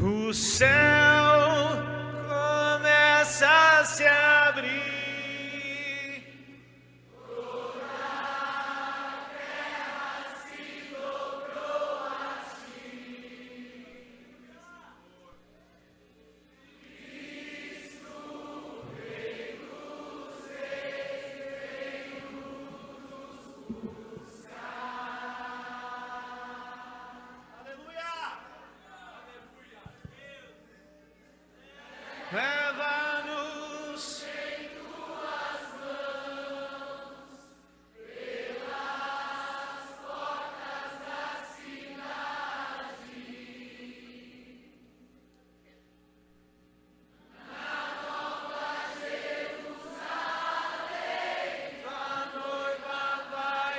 O céu começa a se abrir. Leva-nos em tuas mãos pelas portas da cidade, na nova Jerusalém, a noiva vai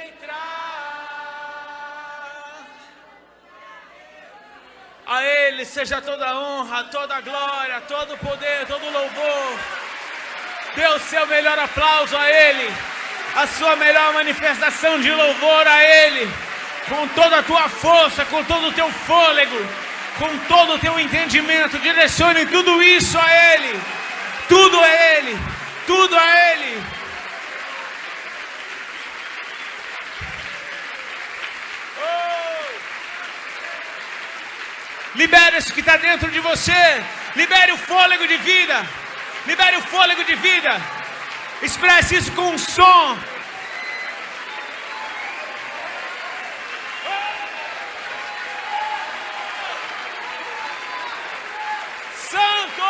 entrar. A Ele seja toda a honra, toda a glória, todo o poder, todo o louvor. Dê o seu melhor aplauso a Ele, a sua melhor manifestação de louvor a Ele, com toda a tua força, com todo o teu fôlego, com todo o teu entendimento. Direcione tudo isso a Ele, tudo a Ele, tudo a Ele. Libere isso que está dentro de você. Libere o fôlego de vida. Libere o fôlego de vida. Expresse isso com um som. Santo!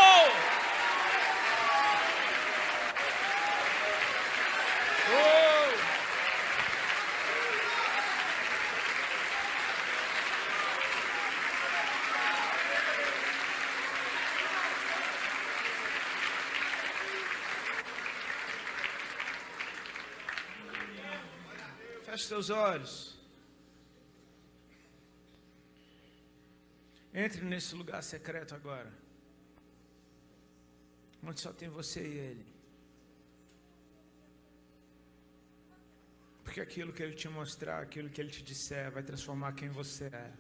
Feche seus olhos. Entre nesse lugar secreto agora, onde só tem você e Ele. Porque aquilo que Ele te mostrar, aquilo que Ele te disser, vai transformar quem você é.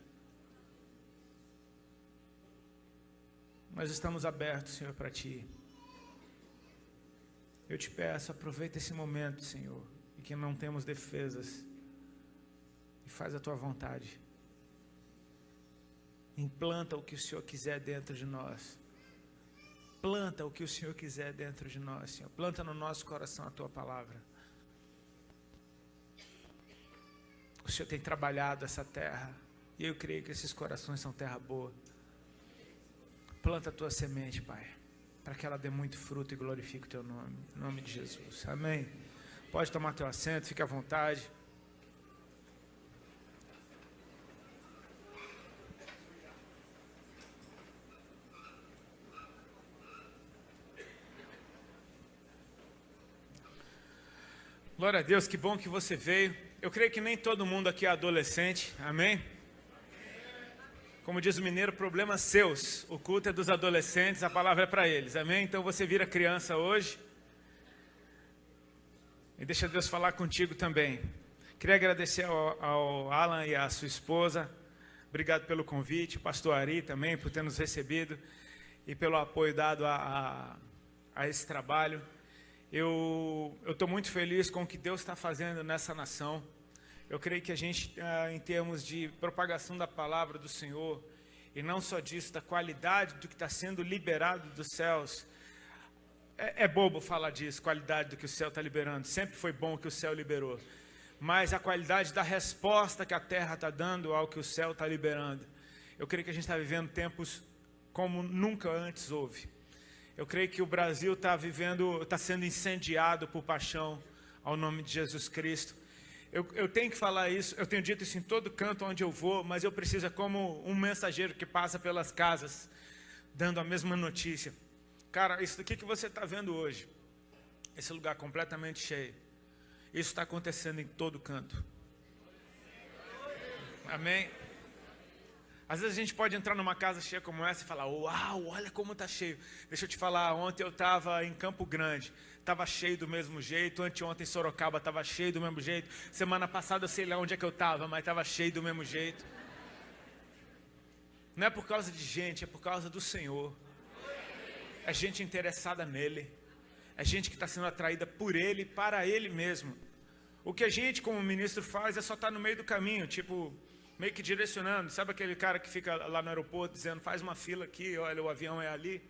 Nós estamos abertos, Senhor, para Ti. Eu te peço, aproveita esse momento, Senhor, em que não temos defesas, e faz a Tua vontade. Implanta o que o Senhor quiser dentro de nós. Planta o que o Senhor quiser dentro de nós, Senhor. Planta no nosso coração a Tua palavra. O Senhor tem trabalhado essa terra, e eu creio que esses corações são terra boa. Planta a Tua semente, Pai, para que ela dê muito fruto e glorifique o Teu nome. Em nome de Jesus. Amém. Pode tomar teu assento, fique à vontade. Glória a Deus, que bom que você veio. Eu creio que nem todo mundo aqui é adolescente, amém? Como diz o mineiro, problemas seus. O culto é dos adolescentes, a palavra é para eles, amém? Então você vira criança hoje. E deixa Deus falar contigo também. Queria agradecer ao Alan e à sua esposa. Obrigado pelo convite. Pastor Ari também por ter nos recebido. E pelo apoio dado a esse trabalho. Eu estou muito feliz com o que Deus está fazendo nessa nação. Eu creio que a gente, em termos de propagação da palavra do Senhor, e não só disso, da qualidade do que está sendo liberado dos céus. É bobo falar disso, qualidade do que o céu está liberando. Sempre foi bom o que o céu liberou. Mas a qualidade da resposta que a terra está dando ao que o céu está liberando. Eu creio que a gente está vivendo tempos como nunca antes houve. Eu creio que o Brasil está sendo incendiado por paixão ao nome de Jesus Cristo. Eu tenho que falar isso, eu tenho dito isso em todo canto onde eu vou, mas eu preciso, como um mensageiro que passa pelas casas, dando a mesma notícia. Cara, isso daqui que você está vendo hoje, esse lugar completamente cheio, isso está acontecendo em todo canto. Amém? Às vezes a gente pode entrar numa casa cheia como essa e falar, uau, olha como está cheio. Deixa eu te falar, ontem eu estava em Campo Grande, estava cheio do mesmo jeito. Anteontem em Sorocaba estava cheio do mesmo jeito. Semana passada eu sei lá onde é que eu estava, mas estava cheio do mesmo jeito. Não é por causa de gente, é por causa do Senhor. É gente interessada nele. É gente que está sendo atraída por ele, para ele mesmo. O que a gente, como ministro, faz é só estar no meio do caminho, tipo, meio que direcionando. Sabe aquele cara que fica lá no aeroporto dizendo, faz uma fila aqui, olha, o avião é ali.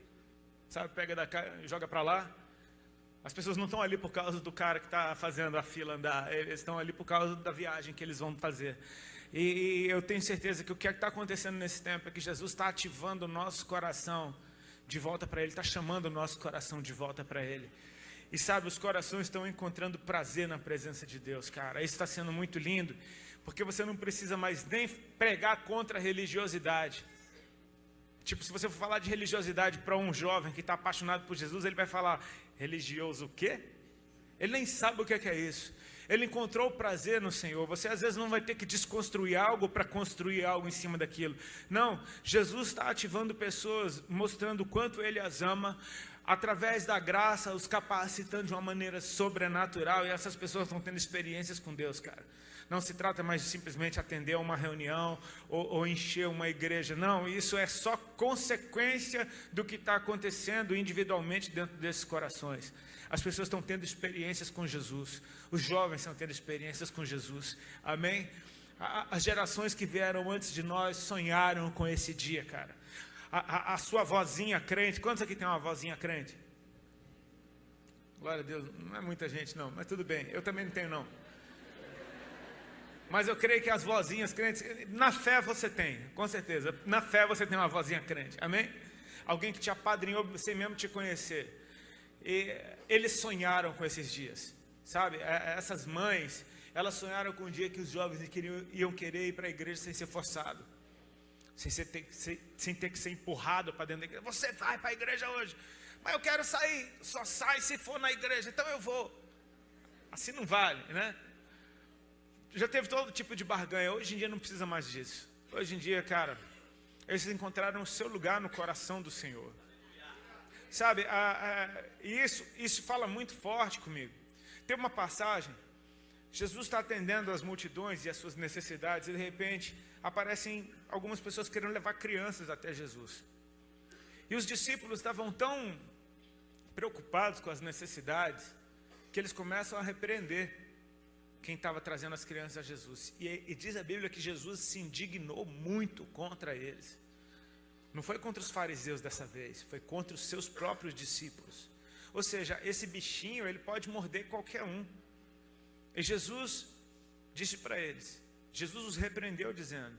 Sabe, pega da cara, joga para lá. As pessoas não estão ali por causa do cara que está fazendo a fila andar. Eles estão ali por causa da viagem que eles vão fazer. E eu tenho certeza que o que está acontecendo nesse tempo é que Jesus está ativando o nosso coração de volta para Ele, está chamando o nosso coração de volta para Ele. E sabe, os corações estão encontrando prazer na presença de Deus, cara. Isso está sendo muito lindo, porque você não precisa mais nem pregar contra a religiosidade. Tipo, se você for falar de religiosidade para um jovem que está apaixonado por Jesus, ele vai falar, religioso o quê? Ele nem sabe o que é isso. Ele encontrou prazer no Senhor. Você às vezes não vai ter que desconstruir algo para construir algo em cima daquilo. Não, Jesus está ativando pessoas, mostrando o quanto Ele as ama, através da graça, os capacitando de uma maneira sobrenatural, e essas pessoas estão tendo experiências com Deus, cara. Não se trata mais de simplesmente atender a uma reunião ou encher uma igreja. Não, isso é só consequência do que está acontecendo individualmente dentro desses corações. As pessoas estão tendo experiências com Jesus. Os jovens estão tendo experiências com Jesus. Amém? As gerações que vieram antes de nós sonharam com esse dia, cara. A sua vozinha crente. Quantos aqui tem uma vozinha crente? Glória a Deus. Não é muita gente não, mas tudo bem. Eu também não tenho não. Mas eu creio que as vozinhas crentes, na fé você tem, com certeza. Na fé você tem uma vozinha crente, amém? Alguém que te apadrinhou sem mesmo te conhecer. E eles sonharam com esses dias, sabe? Essas mães, elas sonharam com o dia que os jovens iam querer ir para a igreja sem ser forçado. Sem ter que ser empurrado para dentro da igreja. Você vai para a igreja hoje, mas eu quero sair, só sai se for na igreja, então eu vou. Assim não vale, né? Já teve todo tipo de barganha. Hoje em dia não precisa mais disso. Hoje em dia, cara, eles encontraram o seu lugar no coração do Senhor. Sabe, isso fala muito forte comigo. Tem uma passagem, Jesus está atendendo as multidões e as suas necessidades, e de repente aparecem algumas pessoas querendo levar crianças até Jesus. E os discípulos estavam tão preocupados com as necessidades, que eles começam a repreender quem estava trazendo as crianças a Jesus. E diz a Bíblia que Jesus se indignou muito contra eles. Não foi contra os fariseus dessa vez, foi contra os seus próprios discípulos. Ou seja, esse bichinho, ele pode morder qualquer um. E Jesus disse para eles, Jesus os repreendeu dizendo,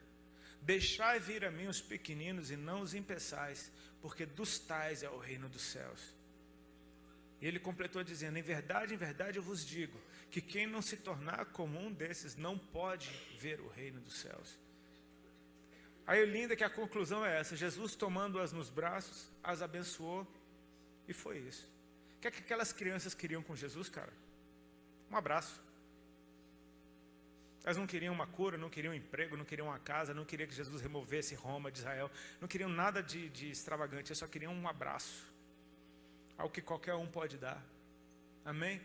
deixai vir a mim os pequeninos e não os impeçais, porque dos tais é o reino dos céus. E ele completou dizendo, em verdade eu vos digo, que quem não se tornar como um desses não pode ver o reino dos céus. Aí o lindo é que a conclusão é essa, Jesus tomando-as nos braços, as abençoou e foi isso. O que é que aquelas crianças queriam com Jesus, cara? Um abraço. Elas não queriam uma cura, não queriam um emprego, não queriam uma casa, não queriam que Jesus removesse Roma de Israel, não queriam nada de extravagante, eles só queriam um abraço. Algo que qualquer um pode dar. Amém?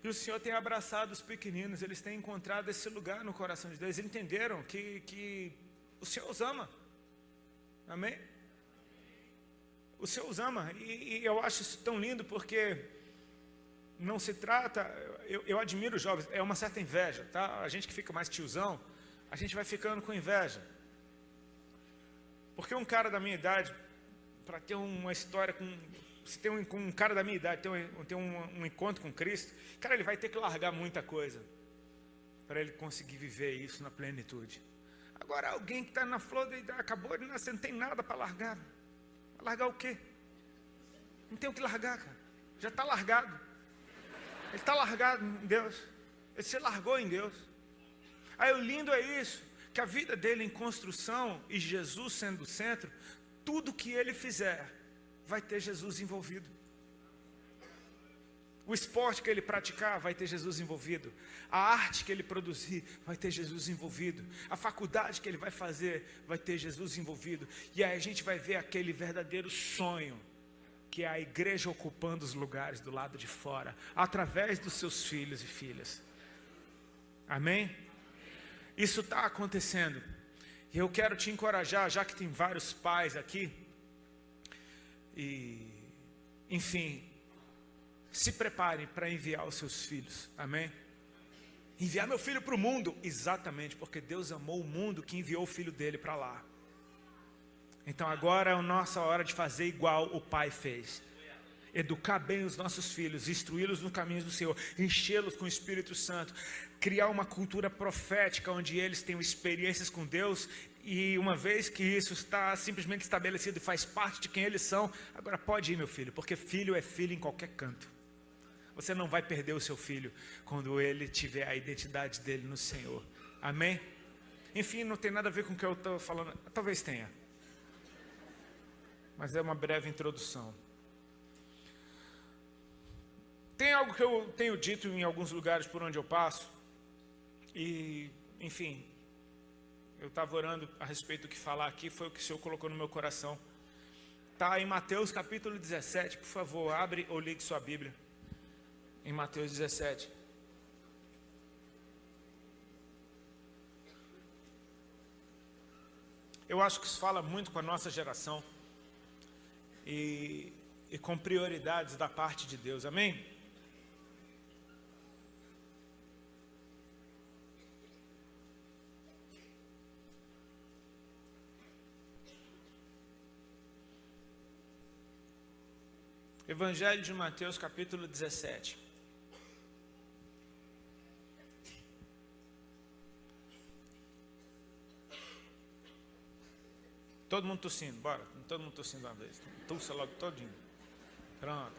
E o Senhor tem abraçado os pequeninos, eles têm encontrado esse lugar no coração de Deus, eles entenderam que o Senhor os ama. Amém? O Senhor os ama. E eu acho isso tão lindo porque não se trata, eu admiro os jovens, é uma certa inveja, tá? A gente que fica mais tiozão, a gente vai ficando com inveja. Porque um cara da minha idade, para ter uma história se tem um cara da minha idade, tem um encontro com Cristo, cara, ele vai ter que largar muita coisa para ele conseguir viver isso na plenitude. Agora, alguém que está na flor da idade, acabou de nascer, não tem nada para largar. Vai largar o quê? Não tem o que largar, cara. Já está largado. Ele está largado em Deus. Ele se largou em Deus. Aí o lindo é isso, que a vida dele em construção e Jesus sendo o centro, tudo que ele fizer vai ter Jesus envolvido. O esporte que ele praticar vai ter Jesus envolvido. A arte que ele produzir vai ter Jesus envolvido. A faculdade que ele vai fazer vai ter Jesus envolvido. E aí a gente vai ver aquele verdadeiro sonho, que é a igreja ocupando os lugares do lado de fora, através dos seus filhos e filhas. Amém? Isso está acontecendo. E eu quero te encorajar, já que tem vários pais aqui, e, enfim, se preparem para enviar os seus filhos, amém? Enviar meu filho para o mundo, exatamente, porque Deus amou o mundo que enviou o filho dele para lá. Então agora é a nossa hora de fazer igual o Pai fez. Educar bem os nossos filhos, instruí-los no caminho do Senhor, enchê-los com o Espírito Santo, criar uma cultura profética onde eles tenham experiências com Deus, e uma vez que isso está simplesmente estabelecido e faz parte de quem eles são, agora pode ir, meu filho, porque filho é filho em qualquer canto. Você não vai perder o seu filho quando ele tiver a identidade dele no Senhor, amém? Enfim, não tem nada a ver com o que eu estou falando, talvez tenha, mas é uma breve introdução. Tem algo que eu tenho dito em alguns lugares por onde eu passo, e, enfim, eu estava orando a respeito do que falar aqui, foi o que o Senhor colocou no meu coração. Está em Mateus capítulo 17, por favor, abre ou ligue sua Bíblia, em Mateus 17. Eu acho que isso fala muito com a nossa geração, e com prioridades da parte de Deus, amém? Evangelho de Mateus, capítulo 17. Todo mundo tossindo, bora. Todo mundo tossindo uma vez. Tussa logo todinho. Pronto.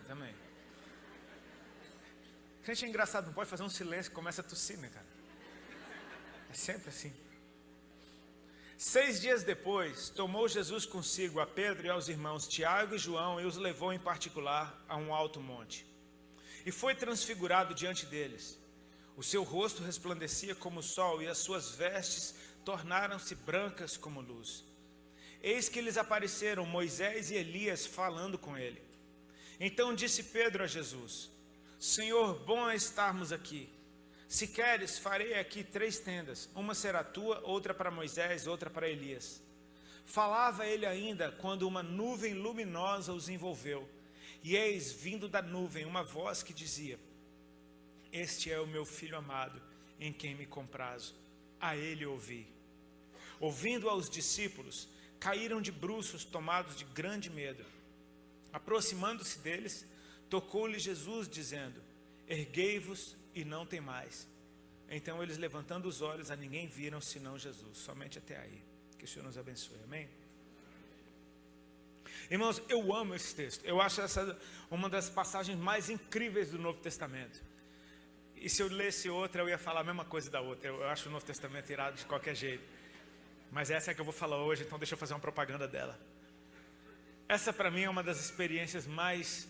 Também. Crente é engraçado, não pode fazer um silêncio e começa a tossir, né, cara? É sempre assim. 6 dias depois, tomou Jesus consigo a Pedro e aos irmãos Tiago e João e os levou em particular a um alto monte. E foi transfigurado diante deles. O seu rosto resplandecia como o sol e as suas vestes tornaram-se brancas como luz. Eis que lhes apareceram Moisés e Elias falando com ele. Então disse Pedro a Jesus: Senhor, bom é estarmos aqui. Se queres, farei aqui 3 tendas, uma será tua, outra para Moisés, outra para Elias. Falava ele ainda, quando uma nuvem luminosa os envolveu, e eis, vindo da nuvem, uma voz que dizia: Este é o meu filho amado, em quem me comprazo, a ele ouvi. Ouvindo aos discípulos, caíram de bruços, tomados de grande medo. Aproximando-se deles, tocou-lhe Jesus, dizendo: Erguei-vos e não temais. Então eles, levantando os olhos, a ninguém viram senão Jesus, somente até aí. Que o Senhor nos abençoe, amém? Irmãos, eu amo esse texto. Eu acho essa uma das passagens mais incríveis do Novo Testamento. E se eu lesse outra, eu ia falar a mesma coisa da outra. Eu acho o Novo Testamento irado de qualquer jeito. Mas essa é a que eu vou falar hoje, então deixa eu fazer uma propaganda dela. Essa para mim é uma das experiências mais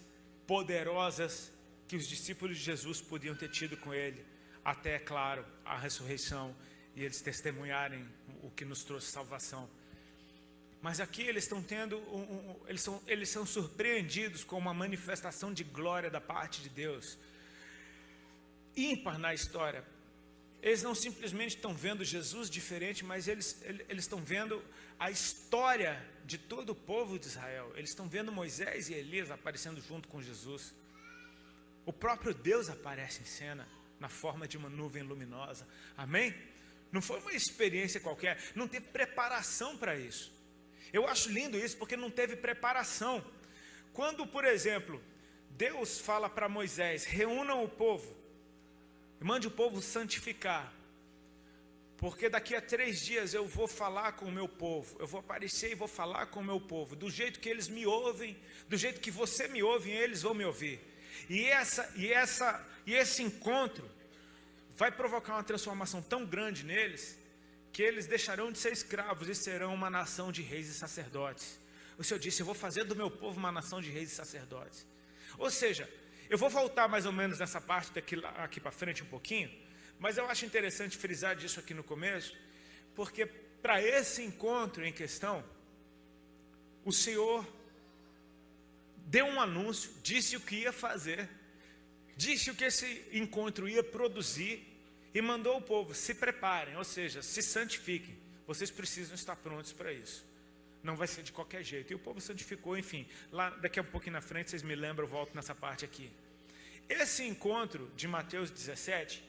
poderosas que os discípulos de Jesus podiam ter tido com ele, até, é claro, a ressurreição e eles testemunharem o que nos trouxe salvação. Mas aqui eles estão tendo, eles são surpreendidos com uma manifestação de glória da parte de Deus, ímpar na história. Eles não simplesmente estão vendo Jesus diferente, mas eles estão vendo a história de todo o povo de Israel. Eles estão vendo Moisés e Elias aparecendo junto com Jesus. O próprio Deus aparece em cena, na forma de uma nuvem luminosa. Amém? Não foi uma experiência qualquer, não teve preparação para isso. Eu acho lindo isso, porque não teve preparação. Quando, por exemplo, Deus fala para Moisés: reúnam o povo, mande o povo santificar, porque daqui a 3 dias eu vou falar com o meu povo, eu vou aparecer e vou falar com o meu povo, do jeito que eles me ouvem, do jeito que você me ouve, eles vão me ouvir. E esse encontro vai provocar uma transformação tão grande neles, que eles deixarão de ser escravos e serão uma nação de reis e sacerdotes. O Senhor disse: eu vou fazer do meu povo uma nação de reis e sacerdotes. Ou seja, eu vou voltar mais ou menos nessa parte aqui para frente um pouquinho, mas eu acho interessante frisar disso aqui no começo, porque para esse encontro em questão, o Senhor deu um anúncio, disse o que ia fazer, disse o que esse encontro ia produzir, e mandou o povo: se preparem, ou seja, se santifiquem. Vocês precisam estar prontos para isso. Não vai ser de qualquer jeito. E o povo santificou, enfim. Lá, daqui a pouquinho na frente, vocês me lembram, eu volto nessa parte aqui. Esse encontro de Mateus 17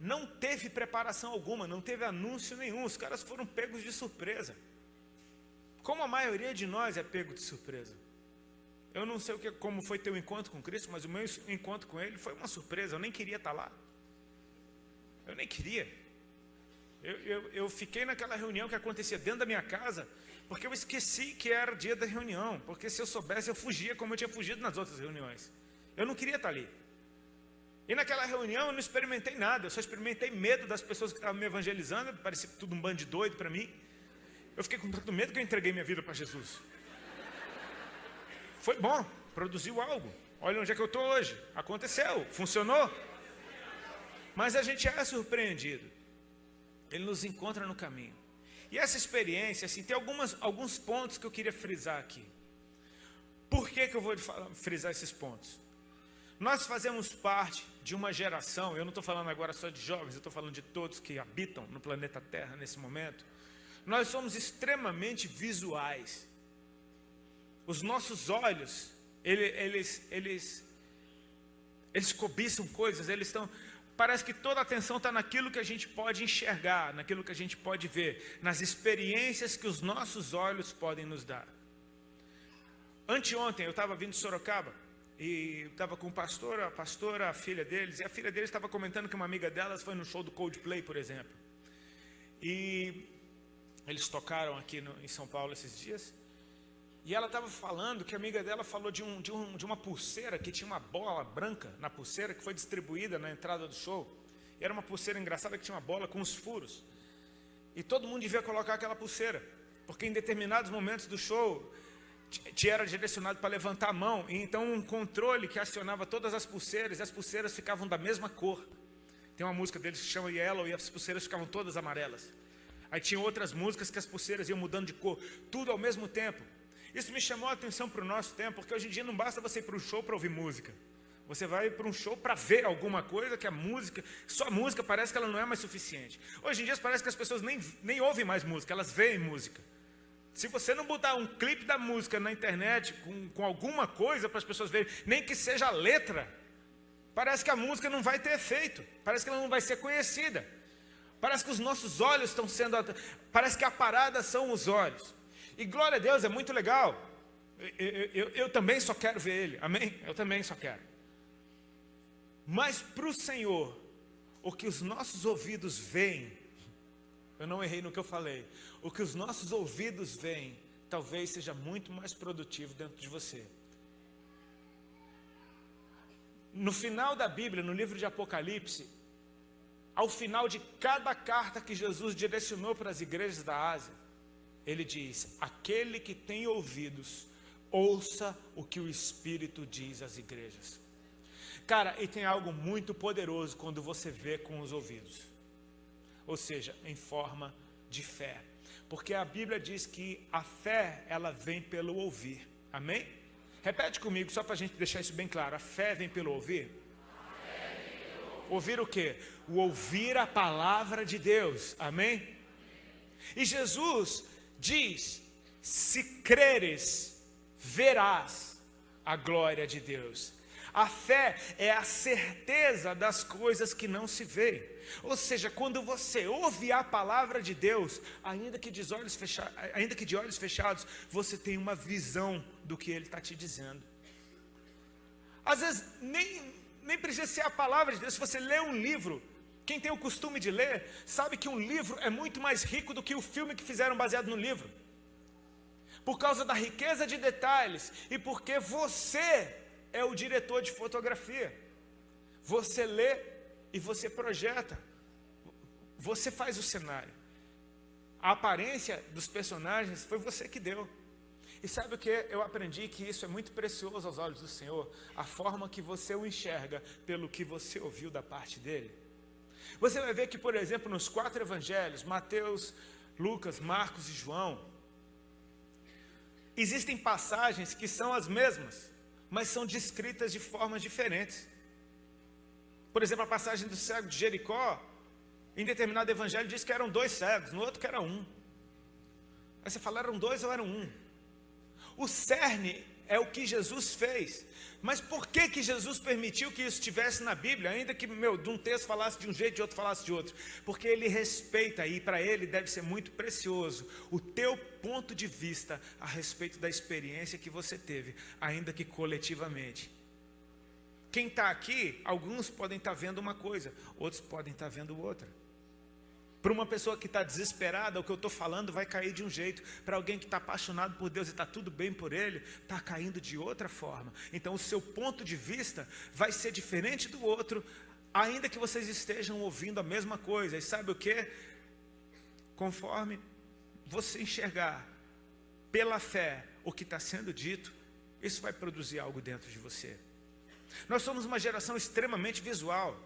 não teve preparação alguma, não teve anúncio nenhum. Os caras foram pegos de surpresa. Como a maioria de nós é pego de surpresa. Eu não sei como foi teu encontro com Cristo, mas o meu encontro com Ele foi uma surpresa. Eu nem queria estar lá. Eu nem queria. Eu fiquei naquela reunião que acontecia dentro da minha casa, porque eu esqueci que era dia da reunião. Porque se eu soubesse, eu fugia como eu tinha fugido nas outras reuniões. Eu não queria estar ali. E naquela reunião eu não experimentei nada. Eu só experimentei medo das pessoas que estavam me evangelizando. Parecia tudo um bando de doido para mim. Eu fiquei com tanto medo que eu entreguei minha vida para Jesus. Foi bom, produziu algo. Olha onde é que eu estou hoje. Aconteceu, funcionou. Mas a gente é surpreendido. Ele nos encontra no caminho. E essa experiência, assim, tem alguns pontos que eu queria frisar aqui. Por que eu vou frisar esses pontos? Nós fazemos parte de uma geração, eu não estou falando agora só de jovens, eu estou falando de todos que habitam no planeta Terra nesse momento. Nós somos extremamente visuais. Os nossos olhos, eles cobiçam coisas, parece que toda a atenção está naquilo que a gente pode enxergar, naquilo que a gente pode ver, nas experiências que os nossos olhos podem nos dar. Anteontem eu estava vindo de Sorocaba e estava com o pastor, a pastora, a filha deles, e a filha deles estava comentando que uma amiga delas foi no show do Coldplay, por exemplo. E eles tocaram aqui em São Paulo esses dias. E ela estava falando que a amiga dela falou de uma pulseira que tinha uma bola branca na pulseira que foi distribuída na entrada do show. E era uma pulseira engraçada que tinha uma bola com os furos. E todo mundo devia colocar aquela pulseira, porque em determinados momentos do show te era direcionado para levantar a mão. E então um controle que acionava todas as pulseiras, e as pulseiras ficavam da mesma cor. Tem uma música deles que chama Yellow e as pulseiras ficavam todas amarelas. Aí tinha outras músicas que as pulseiras iam mudando de cor, tudo ao mesmo tempo. Isso me chamou a atenção para o nosso tempo, porque hoje em dia não basta você ir para um show para ouvir música. Você vai para um show para ver alguma coisa, que a música, só a música parece que ela não é mais suficiente. Hoje em dia parece que as pessoas nem ouvem mais música, elas veem música. Se você não botar um clipe da música na internet com alguma coisa para as pessoas verem, nem que seja a letra, parece que a música não vai ter efeito, parece que ela não vai ser conhecida. Parece que os nossos olhos estão sendo... Parece que a parada são os olhos. E glória a Deus, é muito legal. Eu também só quero ver Ele. Amém? Eu também só quero. Mas para o Senhor, o que os nossos ouvidos veem... Eu não errei no que eu falei. O que os nossos ouvidos veem, talvez seja muito mais produtivo dentro de você. No final da Bíblia, no livro de Apocalipse... Ao final de cada carta que Jesus direcionou para as igrejas da Ásia, ele diz: aquele que tem ouvidos, ouça o que o Espírito diz às igrejas. Cara, e tem algo muito poderoso quando você vê com os ouvidos. Ou seja, em forma de fé. Porque a Bíblia diz que a fé, ela vem pelo ouvir. Amém? Repete comigo, só para a gente deixar isso bem claro. A fé vem pelo ouvir? Ouvir o quê? O ouvir a palavra de Deus, amém? E Jesus diz: se creres, verás a glória de Deus. A fé é a certeza das coisas que não se veem. Ou seja, quando você ouve a palavra de Deus, ainda que de olhos fechados, você tem uma visão do que Ele está te dizendo. Às vezes nem precisa ser a palavra de Deus. Se você lê um livro, quem tem o costume de ler, sabe que um livro é muito mais rico do que o filme que fizeram baseado no livro. Por causa da riqueza de detalhes e porque você é o diretor de fotografia. Você lê e você projeta. Você faz o cenário. A aparência dos personagens foi você que deu. E sabe o que? Eu aprendi que isso é muito precioso aos olhos do Senhor. A forma que você o enxerga pelo que você ouviu da parte dele. Você vai ver que, por exemplo, nos 4 evangelhos, Mateus, Lucas, Marcos e João, existem passagens que são as mesmas, mas são descritas de formas diferentes. Por exemplo, a passagem do cego de Jericó, Em determinado evangelho diz que eram 2 cegos, no outro que era 1. Aí você fala, eram 2 ou eram 1? O cerne é o que Jesus fez. Mas por que Jesus permitiu que isso estivesse na Bíblia, ainda que, de um texto falasse de um jeito e de outro falasse de outro? Porque ele respeita, e para ele deve ser muito precioso, o teu ponto de vista a respeito da experiência que você teve, ainda que coletivamente. Quem está aqui, alguns podem estar vendo uma coisa, outros podem estar vendo outra. Para uma pessoa que está desesperada, o que eu estou falando vai cair de um jeito. Para alguém que está apaixonado por Deus e está tudo bem por Ele, está caindo de outra forma. Então o seu ponto de vista vai ser diferente do outro, ainda que vocês estejam ouvindo a mesma coisa. E sabe o que? Conforme você enxergar pela fé o que está sendo dito, isso vai produzir algo dentro de você. Nós somos uma geração extremamente visual,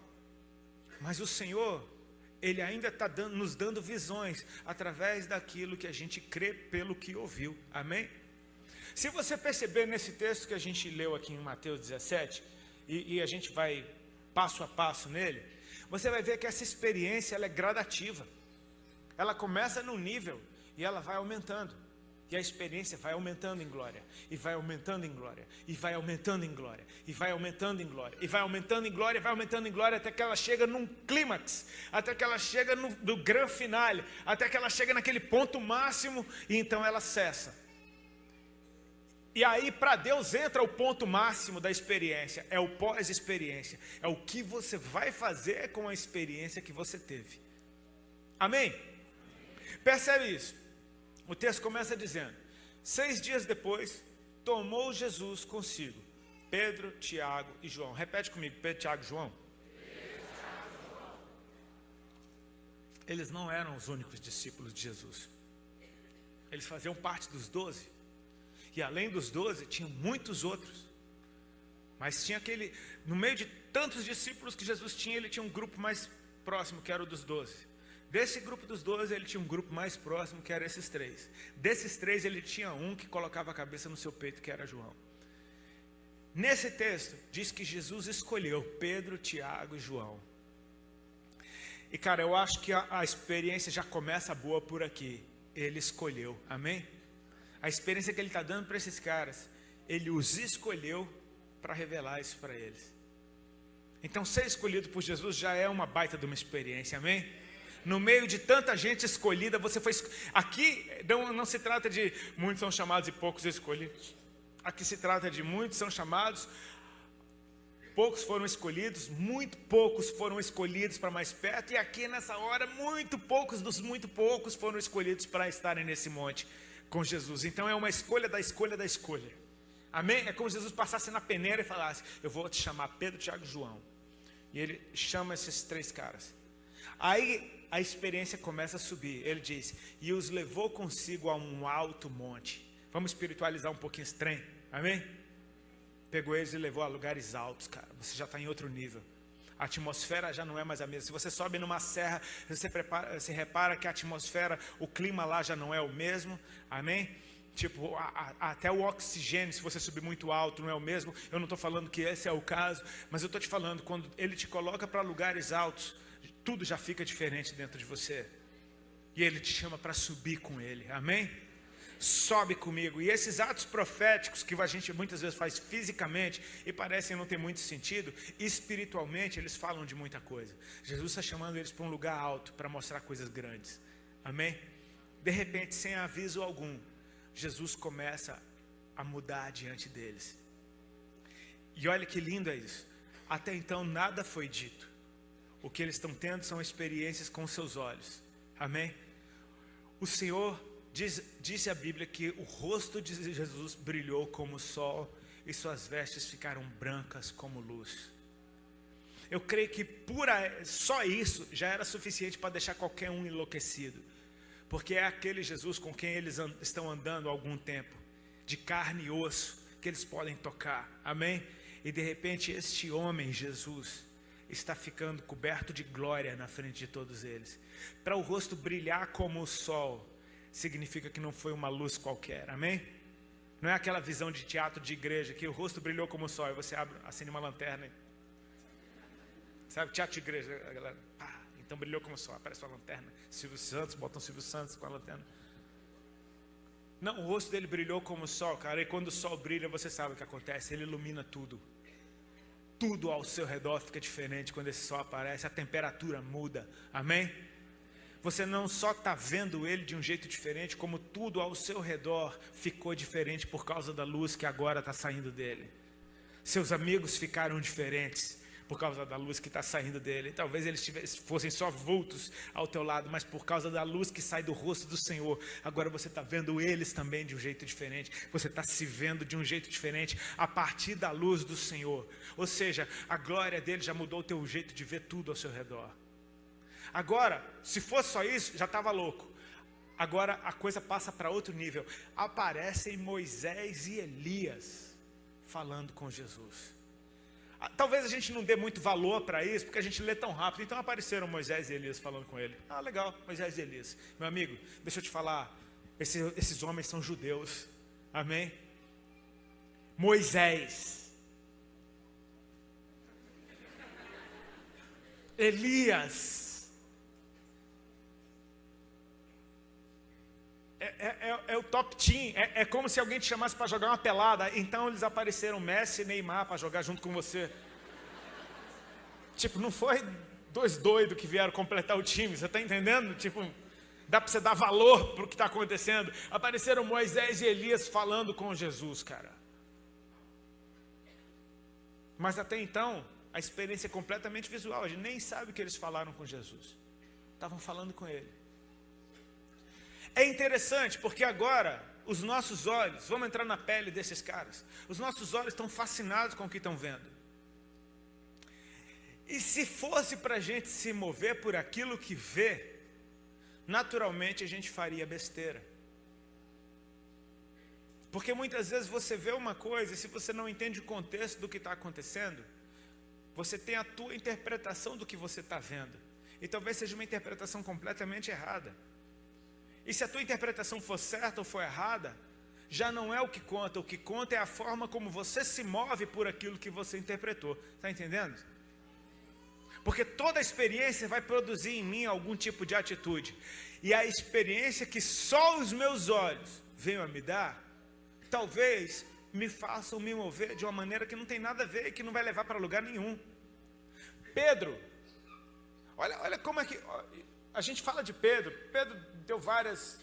mas o Senhor, Ele ainda está nos dando visões através daquilo que a gente crê pelo que ouviu. Amém? Se você perceber nesse texto que a gente leu aqui em Mateus 17, e a gente vai passo a passo nele, você vai ver que essa experiência ela é gradativa. Ela começa num nível e ela vai aumentando. E a experiência vai aumentando em glória, e vai aumentando em glória, e vai aumentando em glória, e vai aumentando em glória, e vai aumentando em glória, e vai aumentando em glória, até que ela chega num clímax, até que ela chega no grande finale, até que ela chega naquele ponto máximo, e então ela cessa. E aí para Deus entra o ponto máximo da experiência, é o pós-experiência, é o que você vai fazer com a experiência que você teve. Amém? Percebe isso? O texto começa dizendo, 6 dias depois, tomou Jesus consigo, Pedro, Tiago e João. Repete comigo, Pedro, Tiago e João. Eles não eram os únicos discípulos de Jesus. Eles faziam parte dos 12. E além dos 12, tinham muitos outros. Mas tinha no meio de tantos discípulos que Jesus tinha, ele tinha um grupo mais próximo, que era o dos 12. Desse grupo dos 12, ele tinha um grupo mais próximo, que era esses 3. Desses 3, ele tinha um que colocava a cabeça no seu peito, que era João. Nesse texto, diz que Jesus escolheu Pedro, Tiago e João. E cara, eu acho que a experiência já começa boa por aqui. Ele escolheu, amém? A experiência que ele está dando para esses caras, ele os escolheu para revelar isso para eles. Então ser escolhido por Jesus já é uma baita de uma experiência, amém? No meio de tanta gente escolhida, você foi... Aqui não se trata de muitos são chamados e poucos escolhidos. Aqui se trata de muitos são chamados, poucos foram escolhidos, muito poucos foram escolhidos para mais perto. E aqui nessa hora, muito poucos dos muito poucos foram escolhidos para estarem nesse monte com Jesus. Então é uma escolha da escolha da escolha. Amém? É como se Jesus passasse na peneira e falasse, eu vou te chamar Pedro, Tiago e João. E ele chama esses 3 caras. Aí a experiência começa a subir. Ele diz, e os levou consigo a um alto monte. Vamos espiritualizar um pouquinho esse trem, amém? Pegou eles e levou a lugares altos, cara. Você já está em outro nível. A atmosfera já não é mais a mesma. Se você sobe numa serra, você repara que a atmosfera, o clima lá já não é o mesmo, amém? Tipo, até o oxigênio, se você subir muito alto, não é o mesmo. Eu não estou falando que esse é o caso, mas eu estou te falando, quando ele te coloca para lugares altos, tudo já fica diferente dentro de você. E ele te chama para subir com ele, amém? Sobe comigo. E esses atos proféticos que a gente muitas vezes faz fisicamente e parecem não ter muito sentido, espiritualmente eles falam de muita coisa. Jesus está chamando eles para um lugar alto, para mostrar coisas grandes, amém? De repente, sem aviso algum, Jesus começa a mudar diante deles. E olha que lindo é isso. Até então nada foi dito. O que eles estão tendo são experiências com seus olhos. Amém? O Senhor, disse a Bíblia que o rosto de Jesus brilhou como o sol e suas vestes ficaram brancas como luz. Eu creio que só isso já era suficiente para deixar qualquer um enlouquecido. Porque é aquele Jesus com quem eles estão andando há algum tempo, de carne e osso, que eles podem tocar. Amém? E de repente este homem, Jesus, está ficando coberto de glória na frente de todos eles. Para o rosto brilhar como o sol, significa que não foi uma luz qualquer, amém? Não é aquela visão de teatro de igreja, que o rosto brilhou como o sol, e você acende uma lanterna, sabe, teatro de igreja, a galera, Então brilhou como o sol, aparece uma lanterna. Silvio Santos, botam Silvio Santos com a lanterna. Não, o rosto dele brilhou como o sol, cara. E quando o sol brilha, você sabe o que acontece. Ele ilumina tudo. Tudo ao seu redor fica diferente quando esse sol aparece. A temperatura muda. Amém? Você não só está vendo ele de um jeito diferente, como tudo ao seu redor ficou diferente por causa da luz que agora está saindo dele. Seus amigos ficaram diferentes por causa da luz que está saindo dele. Talvez eles fossem só vultos ao teu lado, mas por causa da luz que sai do rosto do Senhor, agora você está vendo eles também de um jeito diferente. Você está se vendo de um jeito diferente a partir da luz do Senhor. Ou seja, a glória dele já mudou o teu jeito de ver tudo ao seu redor. Agora, se fosse só isso, já estava louco. Agora a coisa passa para outro nível. Aparecem Moisés e Elias falando com Jesus. Talvez a gente não dê muito valor para isso, porque a gente lê tão rápido. Então apareceram Moisés e Elias falando com ele. Ah, legal, Moisés e Elias. Meu amigo, deixa eu te falar, esses homens são judeus. Amém? Moisés, Elias, é o top team. É como se alguém te chamasse para jogar uma pelada. Então eles apareceram Messi e Neymar para jogar junto com você. Tipo, não foi dois doidos que vieram completar o time. Você está entendendo? Tipo, dá para você dar valor para o que está acontecendo. Apareceram Moisés e Elias falando com Jesus, cara. Mas até então, a experiência é completamente visual. A gente nem sabe o que eles falaram com Jesus. Estavam falando com ele. É interessante porque agora os nossos olhos, vamos entrar na pele desses caras, os nossos olhos estão fascinados com o que estão vendo. E se fosse para a gente se mover por aquilo que vê, naturalmente a gente faria besteira. Porque muitas vezes você vê uma coisa e se você não entende o contexto do que está acontecendo, você tem a tua interpretação do que você está vendo. E talvez seja uma interpretação completamente errada. E se a tua interpretação for certa ou for errada, já não é o que conta é a forma como você se move por aquilo que você interpretou. Está entendendo? Porque toda experiência vai produzir em mim algum tipo de atitude. E a experiência que só os meus olhos venham a me dar, talvez me façam me mover de uma maneira que não tem nada a ver e que não vai levar para lugar nenhum. Pedro, olha como é que... A gente fala de Pedro. Pedro deu várias,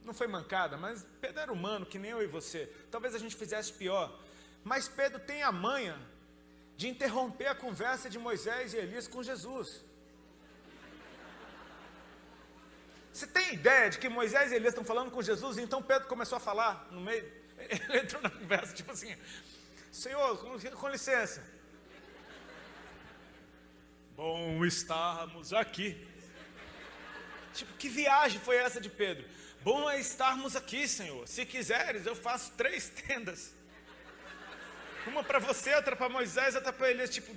não foi mancada, mas Pedro era humano, que nem eu e você. Talvez a gente fizesse pior. Mas Pedro tem a manha de interromper a conversa de Moisés e Elias com Jesus. Você tem ideia de que Moisés e Elias estão falando com Jesus? Então Pedro começou a falar no meio. Ele entrou na conversa, tipo assim: Senhor, com licença. Bom estarmos aqui. Tipo, que viagem foi essa de Pedro? Bom é estarmos aqui, Senhor. Se quiseres, eu faço 3 tendas. Uma para você, outra para Moisés, outra para Elias. Tipo,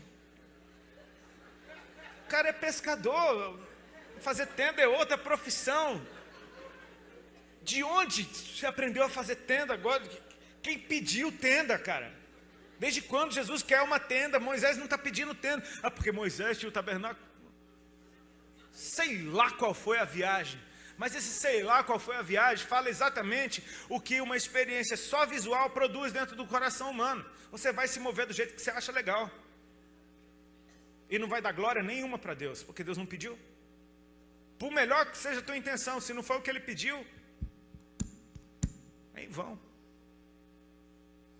o cara é pescador. Fazer tenda é outra profissão. De onde você aprendeu a fazer tenda agora? Quem pediu tenda, cara? Desde quando Jesus quer uma tenda? Moisés não está pedindo tenda. Ah, porque Moisés tinha o tabernáculo. Sei lá qual foi a viagem, mas esse sei lá qual foi a viagem fala exatamente o que uma experiência só visual produz dentro do coração humano. Você vai se mover do jeito que você acha legal e não vai dar glória nenhuma para Deus, porque Deus não pediu. Por melhor que seja a tua intenção, se não for o que Ele pediu, é em vão.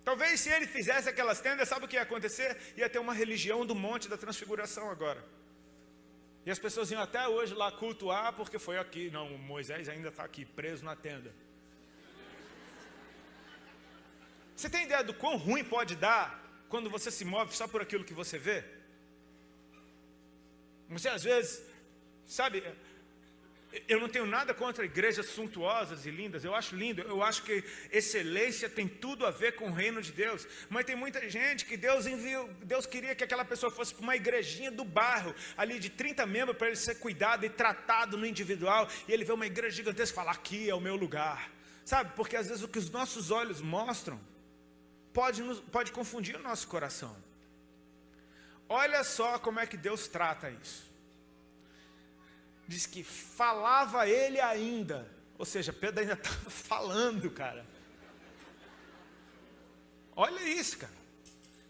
Talvez se Ele fizesse aquelas tendas, sabe o que ia acontecer? Ia ter uma religião do Monte da Transfiguração agora. E as pessoas iam até hoje lá cultuar, porque foi aqui. Não, Moisés ainda está aqui, preso na tenda. Você tem ideia do quão ruim pode dar quando você se move só por aquilo que você vê? Você às vezes, sabe, eu não tenho nada contra igrejas suntuosas e lindas, eu acho lindo, eu acho que excelência tem tudo a ver com o reino de Deus, mas tem muita gente que Deus queria que aquela pessoa fosse para uma igrejinha do bairro, ali de 30 membros, para ele ser cuidado e tratado no individual, e ele vê uma igreja gigantesca e fala: aqui é o meu lugar, sabe, porque às vezes o que os nossos olhos mostram, pode confundir o nosso coração. Olha só como é que Deus trata isso. diz que falava ele ainda. Ou seja, Pedro ainda estava falando, cara. Olha isso, cara.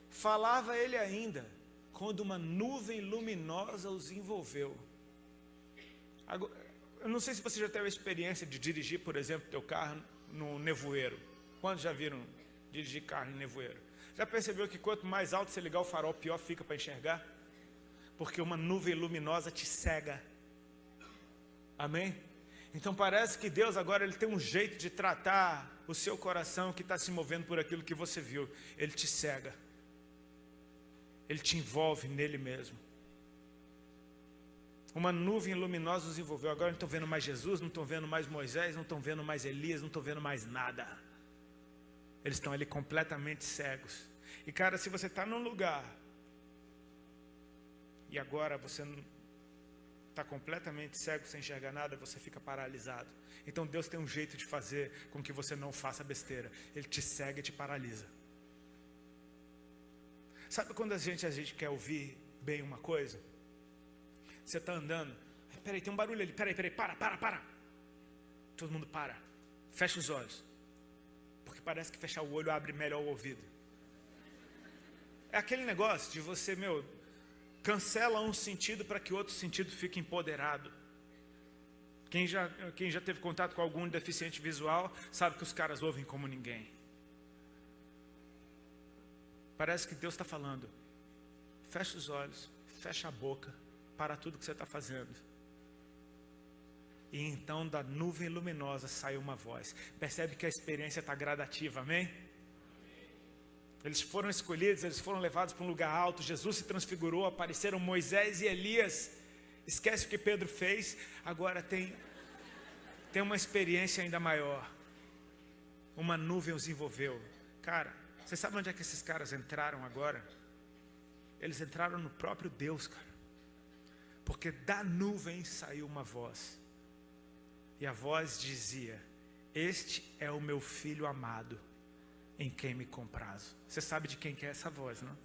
Falava ele ainda, quando uma nuvem luminosa os envolveu. Agora, eu não sei se você já teve a experiência de dirigir, por exemplo, teu carro no nevoeiro. Quantos já viram dirigir carro em nevoeiro? Já percebeu que quanto mais alto você ligar o farol, pior fica para enxergar? Porque uma nuvem luminosa te cega. Amém? Então parece que Deus agora ele tem um jeito de tratar o seu coração que está se movendo por aquilo que você viu. Ele te cega. Ele te envolve nele mesmo. Uma nuvem luminosa os envolveu. Agora não estão vendo mais Jesus, não estão vendo mais Moisés, não estão vendo mais Elias, não estão vendo mais nada. Eles estão ali completamente cegos. E cara, se você está num lugar e agora você está completamente cego, sem enxergar nada, você fica paralisado. Então Deus tem um jeito de fazer com que você não faça besteira. Ele te cega e te paralisa. Sabe quando a gente quer ouvir bem uma coisa? Você está andando, peraí, tem um barulho ali, peraí, para. Todo mundo para, fecha os olhos. Porque parece que fechar o olho abre melhor o ouvido. É aquele negócio de você, cancela um sentido para que outro sentido fique empoderado. Quem já teve contato com algum deficiente visual sabe que os caras ouvem como ninguém. Parece que Deus está falando, fecha os olhos, fecha a boca, para tudo que você está fazendo. E então da nuvem luminosa saiu uma voz. Percebe que a experiência está gradativa, amém? Eles foram escolhidos, eles foram levados para um lugar alto, Jesus se transfigurou, apareceram Moisés e Elias. Esquece o que Pedro fez, agora tem uma experiência ainda maior. Uma nuvem os envolveu. Cara, você sabe onde é que esses caras entraram agora? Eles entraram no próprio Deus, cara. Porque da nuvem saiu uma voz. E a voz dizia: este é o meu filho amado, em quem me comprazo. Você sabe de quem que é essa voz, não?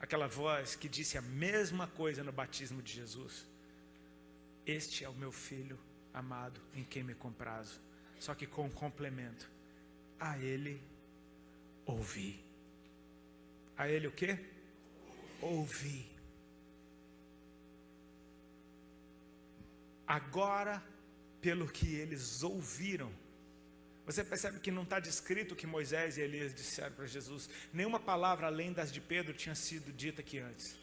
Aquela voz que disse a mesma coisa no batismo de Jesus. Este é o meu filho amado, em quem me comprazo. Só que com um complemento. A ele ouvi. A ele o quê? Ouvi. Agora, pelo que eles ouviram, você percebe que não está descrito o que Moisés e Elias disseram para Jesus. Nenhuma palavra além das de Pedro tinha sido dita aqui antes.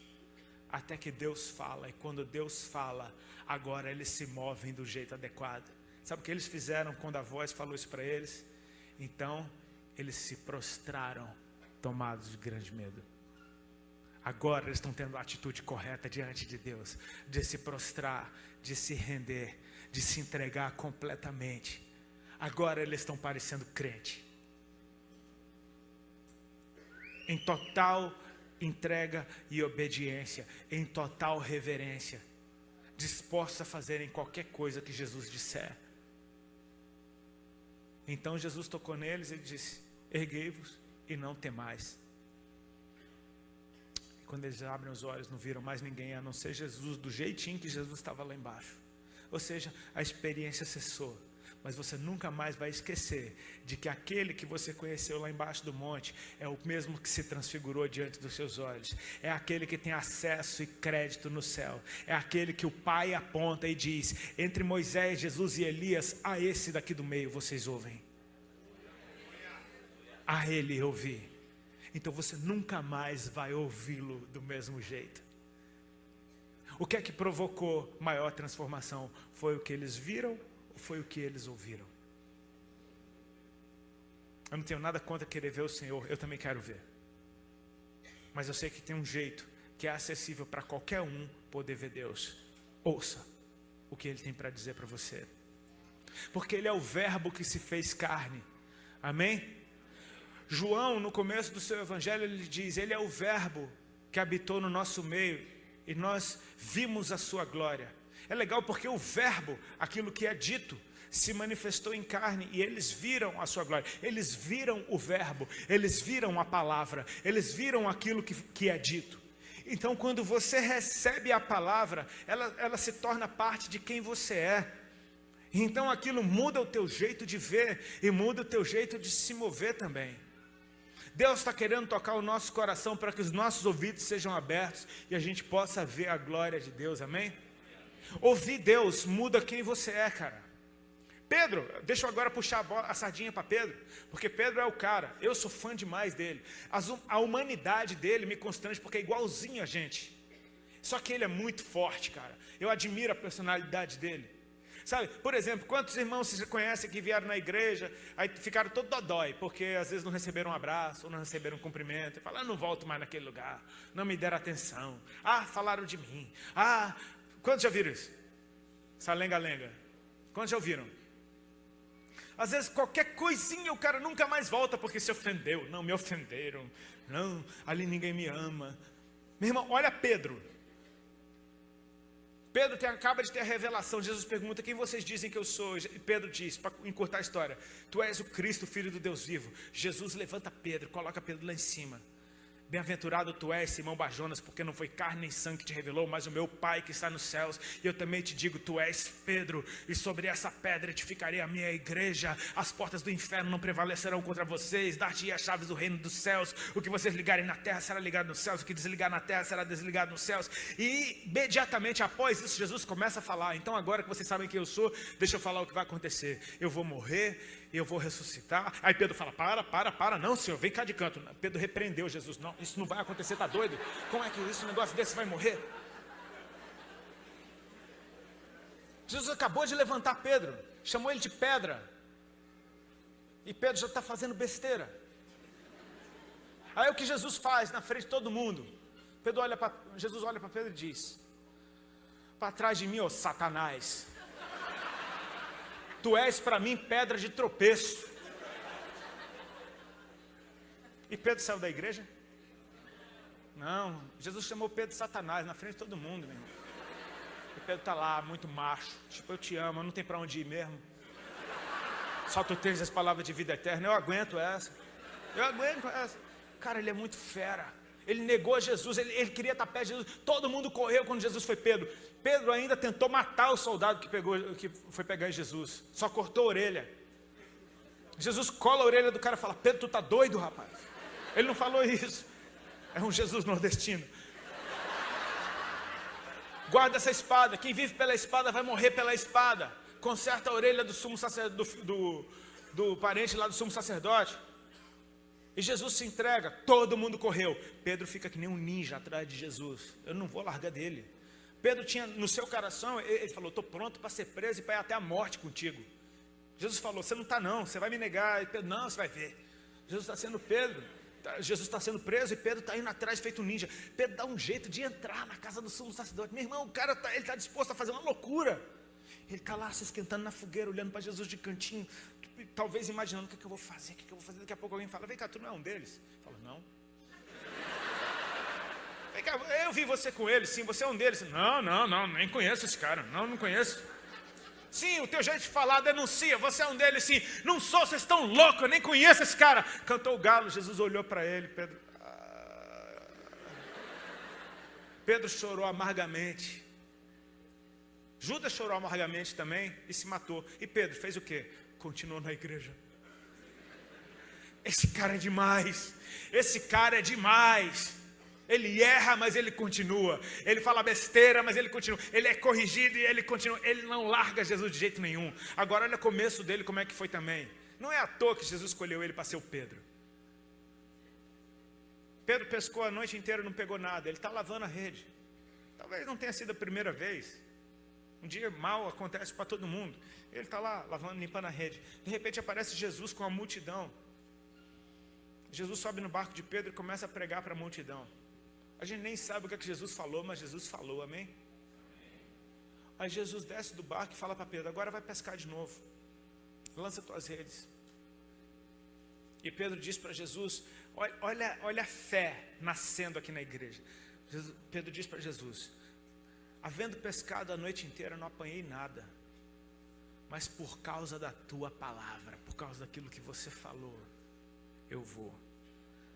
Até que Deus fala, e quando Deus fala, agora eles se movem do jeito adequado. Sabe o que eles fizeram quando a voz falou isso para eles? Então, eles se prostraram, tomados de grande medo. Agora eles estão tendo a atitude correta diante de Deus, de se prostrar, de se render, de se entregar completamente. Agora eles estão parecendo crente. Em total entrega e obediência, em total reverência, dispostos a fazerem qualquer coisa que Jesus disser. Então Jesus tocou neles e disse: erguei-vos e não temais. E quando eles abrem os olhos, não viram mais ninguém a não ser Jesus, do jeitinho que Jesus estava lá embaixo. Ou seja, a experiência cessou. Mas você nunca mais vai esquecer de que aquele que você conheceu lá embaixo do monte é o mesmo que se transfigurou diante dos seus olhos. É aquele que tem acesso e crédito no céu. É aquele que o Pai aponta e diz: entre Moisés, Jesus e Elias, a esse daqui do meio vocês ouvem. A ele eu ouvi. Então você nunca mais vai ouvi-lo do mesmo jeito. O que é que provocou maior transformação? Foi o que eles viram? Foi o que eles ouviram? Eu não tenho nada contra querer ver o Senhor, eu também quero ver. Mas eu sei que tem um jeito que é acessível para qualquer um poder ver Deus. Ouça o que Ele tem para dizer para você. Porque Ele é o verbo que se fez carne. Amém? João, no começo do seu evangelho, ele diz: Ele é o verbo que habitou no nosso meio e nós vimos a sua glória. É legal porque o verbo, aquilo que é dito, se manifestou em carne e eles viram a sua glória. Eles viram o verbo, eles viram a palavra, eles viram aquilo que é dito. Então, quando você recebe a palavra, ela se torna parte de quem você é. Então, aquilo muda o teu jeito de ver e muda o teu jeito de se mover também. Deus está querendo tocar o nosso coração para que os nossos ouvidos sejam abertos e a gente possa ver a glória de Deus, amém? Ouvir Deus muda quem você é, cara. Pedro, deixa eu agora puxar a sardinha para Pedro, porque Pedro é o cara, eu sou fã demais dele. A humanidade dele me constrange porque é igualzinho a gente. Só que ele é muito forte, cara. Eu admiro a personalidade dele. Sabe, por exemplo, quantos irmãos vocês conhecem que vieram na igreja, aí ficaram todo dodói, porque às vezes não receberam um abraço, ou não receberam um cumprimento, e falaram, não volto mais naquele lugar, não me deram atenção, falaram de mim, quantos já viram isso? Essa lenga-lenga, quantos já ouviram? Às vezes qualquer coisinha o cara nunca mais volta, porque se ofendeu, não, me ofenderam, não, ali ninguém me ama. Meu irmão, olha Pedro. Pedro acaba de ter a revelação. Jesus pergunta, quem vocês dizem que eu sou? E Pedro diz, para encurtar a história, tu és o Cristo, filho do Deus vivo. Jesus levanta Pedro, coloca Pedro lá em cima. Bem-aventurado tu és, Simão Barjonas, porque não foi carne nem sangue que te revelou, mas o meu Pai que está nos céus. E eu também te digo, tu és Pedro, e sobre essa pedra edificarei a minha igreja. As portas do inferno não prevalecerão contra vocês. Dar-te as chaves do reino dos céus. O que vocês ligarem na terra será ligado nos céus. O que desligar na terra será desligado nos céus. E imediatamente após isso, Jesus começa a falar. Então agora que vocês sabem quem eu sou, deixa eu falar o que vai acontecer. Eu vou morrer, eu vou ressuscitar. Aí Pedro fala, para, não senhor, vem cá de canto. Pedro repreendeu Jesus, não, isso não vai acontecer, tá doido? Como é que esse negócio desse vai morrer? Jesus acabou de levantar Pedro, chamou ele de pedra, e Pedro já está fazendo besteira. Aí o que Jesus faz na frente de todo mundo? Jesus olha para Pedro e diz, para trás de mim, ó Satanás, tu és para mim pedra de tropeço. E Pedro saiu da igreja? Não, Jesus chamou Pedro de Satanás na frente de todo mundo, meu irmão. E Pedro está lá, muito macho, tipo, eu te amo, não tem para onde ir mesmo. Só tu tens as palavras de vida eterna, eu aguento essa. Cara, ele é muito fera. Ele negou Jesus, ele queria estar perto de Jesus. Todo mundo correu quando Jesus foi Pedro. Pedro ainda tentou matar o soldado que foi pegar Jesus. Só cortou a orelha. Jesus cola a orelha do cara e fala, Pedro, tu tá doido, rapaz? Ele não falou isso. É um Jesus nordestino. Guarda essa espada. Quem vive pela espada vai morrer pela espada. Conserta a orelha do sumo sacerdote, do parente lá do sumo sacerdote. E Jesus se entrega. Todo mundo correu. Pedro fica que nem um ninja atrás de Jesus. Eu não vou largar dele. Pedro tinha no seu coração, ele falou, estou pronto para ser preso e para ir até a morte contigo. Jesus falou, você não está não, você vai me negar. E Pedro, não, você vai ver. Jesus está sendo preso e Pedro está indo atrás feito um ninja. Pedro dá um jeito de entrar na casa do sumo sacerdote. Meu irmão, o cara está disposto a fazer uma loucura. Ele está lá se esquentando na fogueira, olhando para Jesus de cantinho, talvez imaginando, o que eu vou fazer, daqui a pouco alguém fala, vem cá, tu não é um deles? Fala, não. Vem cá, eu vi você com ele, sim, você é um deles. Não, nem conheço esse cara, não conheço. Sim, o teu jeito de falar denuncia, você é um deles, sim. Não sou, vocês estão loucos, eu nem conheço esse cara. Cantou o galo, Jesus olhou para ele, Pedro chorou amargamente. Judas chorou amargamente também e se matou. E Pedro fez o quê? Continuou na igreja. Esse cara é demais. Ele erra, mas ele continua. Ele fala besteira, mas ele continua. Ele é corrigido e ele continua. Ele não larga Jesus de jeito nenhum. Agora olha o começo dele, como é que foi também. Não é à toa que Jesus escolheu ele para ser o Pedro. Pedro pescou a noite inteira e não pegou nada. Ele está lavando a rede. Talvez não tenha sido a primeira vez. Um dia mal acontece para todo mundo. Ele está lá lavando, limpando a rede. De repente aparece Jesus com a multidão. Jesus sobe no barco de Pedro e começa a pregar para a multidão. A gente nem sabe o que é que Jesus falou, mas Jesus falou, amém? Aí Jesus desce do barco e fala para Pedro, agora vai pescar de novo. Lança tuas redes. E Pedro diz para Jesus, olha a fé nascendo aqui na igreja. Pedro diz para Jesus, havendo pescado a noite inteira, não apanhei nada. Mas por causa da tua palavra, por causa daquilo que você falou, eu vou.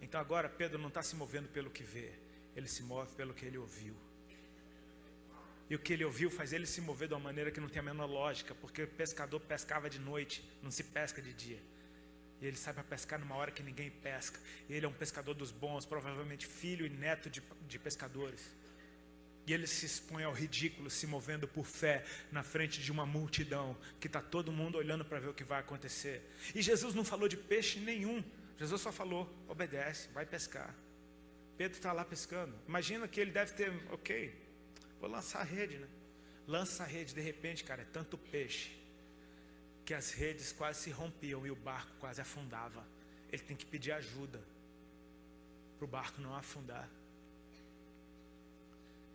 Então agora Pedro não está se movendo pelo que vê. Ele se move pelo que ele ouviu. E o que ele ouviu faz ele se mover de uma maneira que não tem a menor lógica, porque o pescador pescava de noite, não se pesca de dia. E ele sai para pescar numa hora que ninguém pesca. E ele é um pescador dos bons, provavelmente filho e neto de pescadores. E ele se expõe ao ridículo, se movendo por fé na frente de uma multidão, que está todo mundo olhando para ver o que vai acontecer. E Jesus não falou de peixe nenhum. Jesus só falou, obedece, vai pescar. Pedro está lá pescando. Imagina que ele deve ter, ok, vou lançar a rede, né? Lança a rede, de repente, cara, é tanto peixe que as redes quase se rompiam e o barco quase afundava. Ele tem que pedir ajuda para o barco não afundar.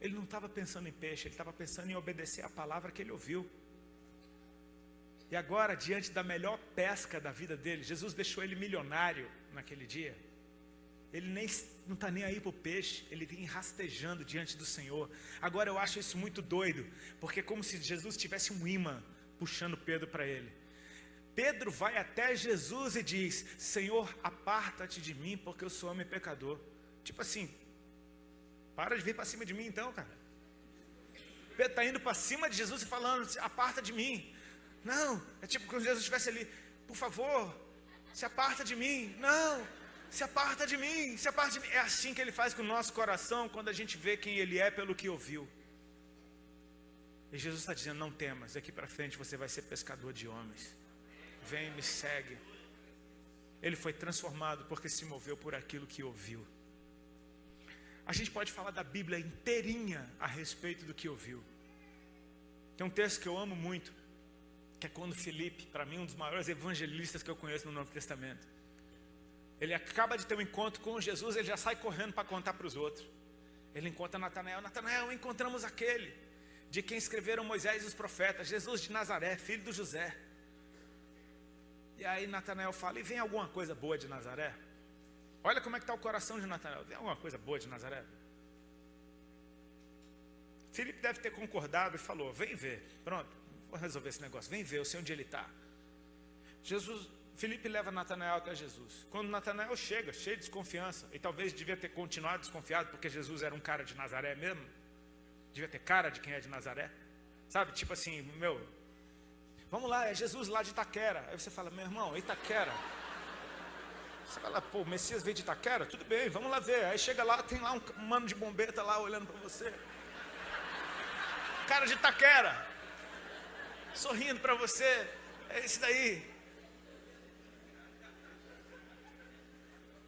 Ele não estava pensando em peixe, ele estava pensando em obedecer a palavra que ele ouviu. E agora, diante da melhor pesca da vida dele, Jesus deixou ele milionário naquele dia. Ele não está nem aí para o peixe, ele vem rastejando diante do Senhor. Agora eu acho isso muito doido, porque é como se Jesus tivesse um imã puxando Pedro para ele. Pedro vai até Jesus e diz, Senhor, aparta-te de mim, porque eu sou homem pecador. Tipo assim, para de vir para cima de mim então, cara. Pedro está indo para cima de Jesus e falando, aparta de mim. Não, é tipo como se Jesus estivesse ali, por favor, se aparta de mim. Não, se aparta de mim, se aparta de mim. É assim que ele faz com o nosso coração, quando a gente vê quem ele é pelo que ouviu. E Jesus está dizendo, não temas, daqui para frente você vai ser pescador de homens. Vem, me segue. Ele foi transformado porque se moveu por aquilo que ouviu. A gente pode falar da Bíblia inteirinha a respeito do que ouviu. Tem um texto que eu amo muito, que é quando Filipe, para mim um dos maiores evangelistas que eu conheço no Novo Testamento, ele acaba de ter um encontro com Jesus, ele já sai correndo para contar para os outros. Ele encontra Natanael, Natanael, encontramos aquele de quem escreveram Moisés e os profetas, Jesus de Nazaré, filho do José. E aí Natanael fala, e vem alguma coisa boa de Nazaré? Olha como é que está o coração de Natanael, vem alguma coisa boa de Nazaré? Filipe deve ter concordado e falou, vem ver, pronto, vou resolver esse negócio, vem ver, eu sei onde ele está. Filipe leva Natanael até Jesus. Quando Natanael chega, cheio de desconfiança, e talvez devia ter continuado desconfiado, porque Jesus era um cara de Nazaré mesmo, devia ter cara de quem é de Nazaré, sabe, tipo assim, vamos lá, é Jesus lá de Itaquera. Aí você fala, meu irmão, Itaquera. Você fala, pô, o Messias veio de Itaquera? Tudo bem, vamos lá ver. Aí chega lá, tem lá um mano de bombeta lá olhando para você. Cara de Itaquera, sorrindo para você, é esse daí.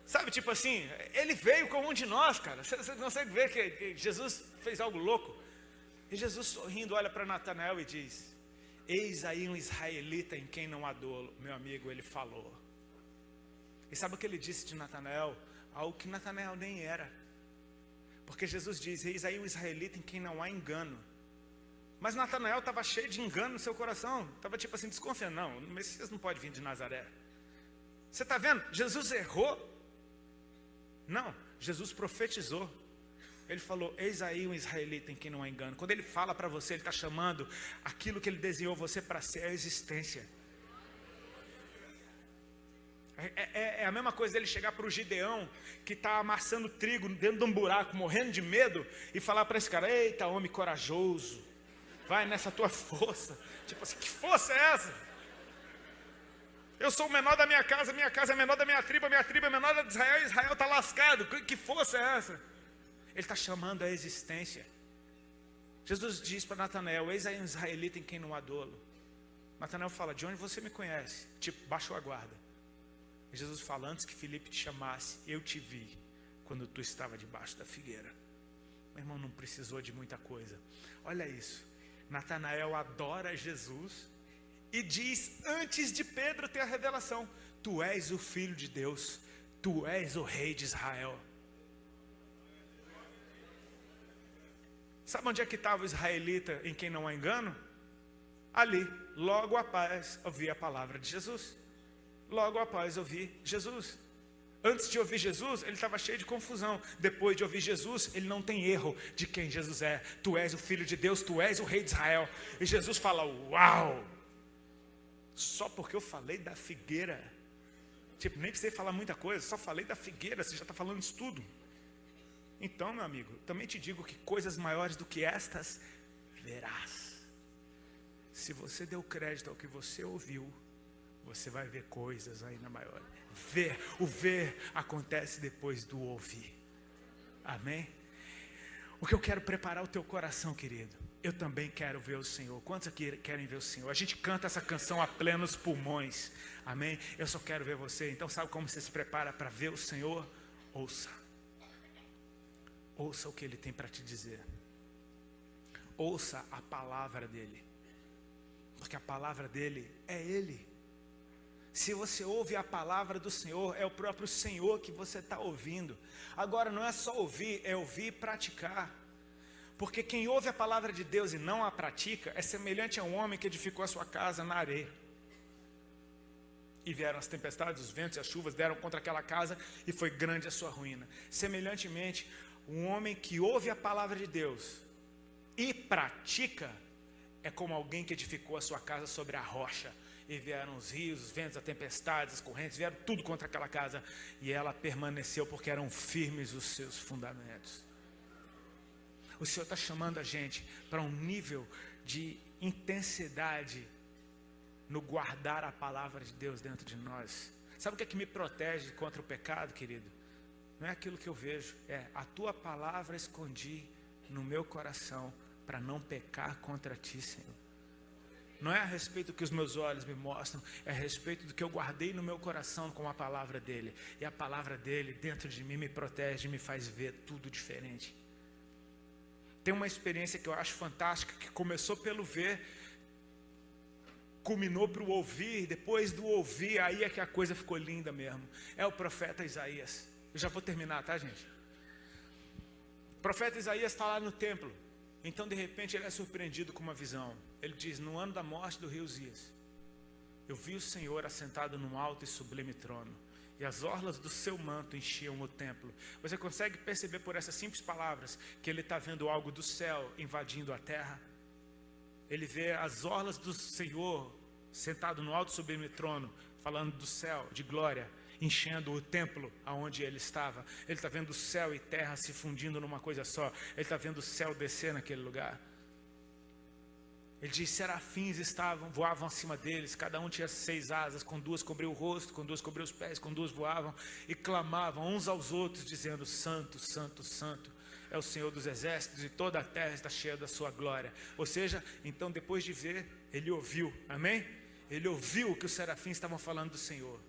Sabe, tipo assim, ele veio como um de nós, cara. Você consegue ver que Jesus fez algo louco? E Jesus sorrindo olha para Natanael e diz, eis aí um israelita em quem não há dolo. Meu amigo, ele falou. E sabe o que ele disse de Natanael? Algo que Natanael nem era. Porque Jesus diz, eis aí um israelita em quem não há engano. Mas Natanael estava cheio de engano no seu coração. Estava tipo assim, desconfiando. Não, o Messias não pode vir de Nazaré. Você está vendo? Jesus errou? Não, Jesus profetizou. Ele falou, eis aí um israelita em quem não há engano. Quando ele fala para você, ele está chamando aquilo que ele desenhou você para ser a existência. É a mesma coisa ele chegar para o Gideão, que está amassando trigo dentro de um buraco, morrendo de medo, e falar para esse cara, eita homem corajoso, vai nessa tua força. Tipo assim, que força é essa? Eu sou o menor da minha casa é menor da minha tribo é menor da de Israel, Israel está lascado. Que força é essa? Ele está chamando a existência. Jesus diz para Natanael, eis aí um israelita em quem não há dolo. Natanael fala, de onde você me conhece? Tipo, baixou a guarda. E Jesus fala, antes que Filipe te chamasse, eu te vi quando tu estava debaixo da figueira. Meu irmão, não precisou de muita coisa. Olha isso, Natanael adora Jesus e diz, antes de Pedro ter a revelação, tu és o Filho de Deus, tu és o Rei de Israel. Sabe onde é que estava o israelita em quem não há engano? Ali, logo após ouvir a palavra de Jesus. Logo após ouvir Jesus. Antes de ouvir Jesus, ele estava cheio de confusão. Depois de ouvir Jesus, ele não tem erro de quem Jesus é. Tu és o Filho de Deus, tu és o Rei de Israel. E Jesus fala, uau! Só porque eu falei da figueira. Tipo, nem precisei falar muita coisa, só falei da figueira, você já está falando isso tudo. Então, meu amigo, também te digo que coisas maiores do que estas verás. Se você deu crédito ao que você ouviu, você vai ver coisas ainda maiores. O ver acontece depois do ouvir. Amém? O que eu quero preparar o teu coração, querido. Eu também quero ver o Senhor. Quantos aqui querem ver o Senhor? A gente canta essa canção a plenos pulmões. Amém? Eu só quero ver você. Então sabe como você se prepara para ver o Senhor? Ouça. Ouça o que Ele tem para te dizer. Ouça a palavra dEle. Porque a palavra dEle é Ele. Se você ouve a palavra do Senhor, é o próprio Senhor que você está ouvindo. Agora não é só ouvir, é ouvir e praticar. Porque quem ouve a palavra de Deus e não a pratica, é semelhante a um homem que edificou a sua casa na areia. E vieram as tempestades, os ventos e as chuvas deram contra aquela casa e foi grande a sua ruína. Semelhantemente, um homem que ouve a palavra de Deus e pratica, é como alguém que edificou a sua casa sobre a rocha. E vieram os rios, os ventos, as tempestades, as correntes, vieram tudo contra aquela casa. E ela permaneceu porque eram firmes os seus fundamentos. O Senhor está chamando a gente para um nível de intensidade no guardar a palavra de Deus dentro de nós. Sabe o que é que me protege contra o pecado, querido? Não é aquilo que eu vejo, é a tua palavra escondi no meu coração para não pecar contra ti, Senhor. Não é a respeito do que os meus olhos me mostram, é a respeito do que eu guardei no meu coração com a palavra dEle. E a palavra dEle dentro de mim me protege, me faz ver tudo diferente. Tem uma experiência que eu acho fantástica, que começou pelo ver, culminou para o ouvir, depois do ouvir, aí é que a coisa ficou linda mesmo. É o profeta Isaías. Eu já vou terminar, tá, gente? O profeta Isaías está lá no templo. Então, de repente, ele é surpreendido com uma visão. Ele diz: no ano da morte do rei Uzias, eu vi o Senhor assentado num alto e sublime trono, e as orlas do seu manto enchiam o templo. Você consegue perceber por essas simples palavras que ele está vendo algo do céu invadindo a terra? Ele vê as orlas do Senhor sentado no alto e sublime trono, falando do céu, de glória, enchendo o templo aonde ele estava. Ele está vendo o céu e terra se fundindo numa coisa só. Ele está vendo o céu descer naquele lugar. Ele diz: serafins voavam acima deles, cada um tinha 6 asas, com 2 cobriu o rosto, com 2 cobriu os pés, com 2 voavam, e clamavam uns aos outros, dizendo: santo, santo, santo é o Senhor dos exércitos, e toda a terra está cheia da sua glória. Ou seja, então depois de ver, ele ouviu, amém? Ele ouviu o que os serafins estavam falando do Senhor.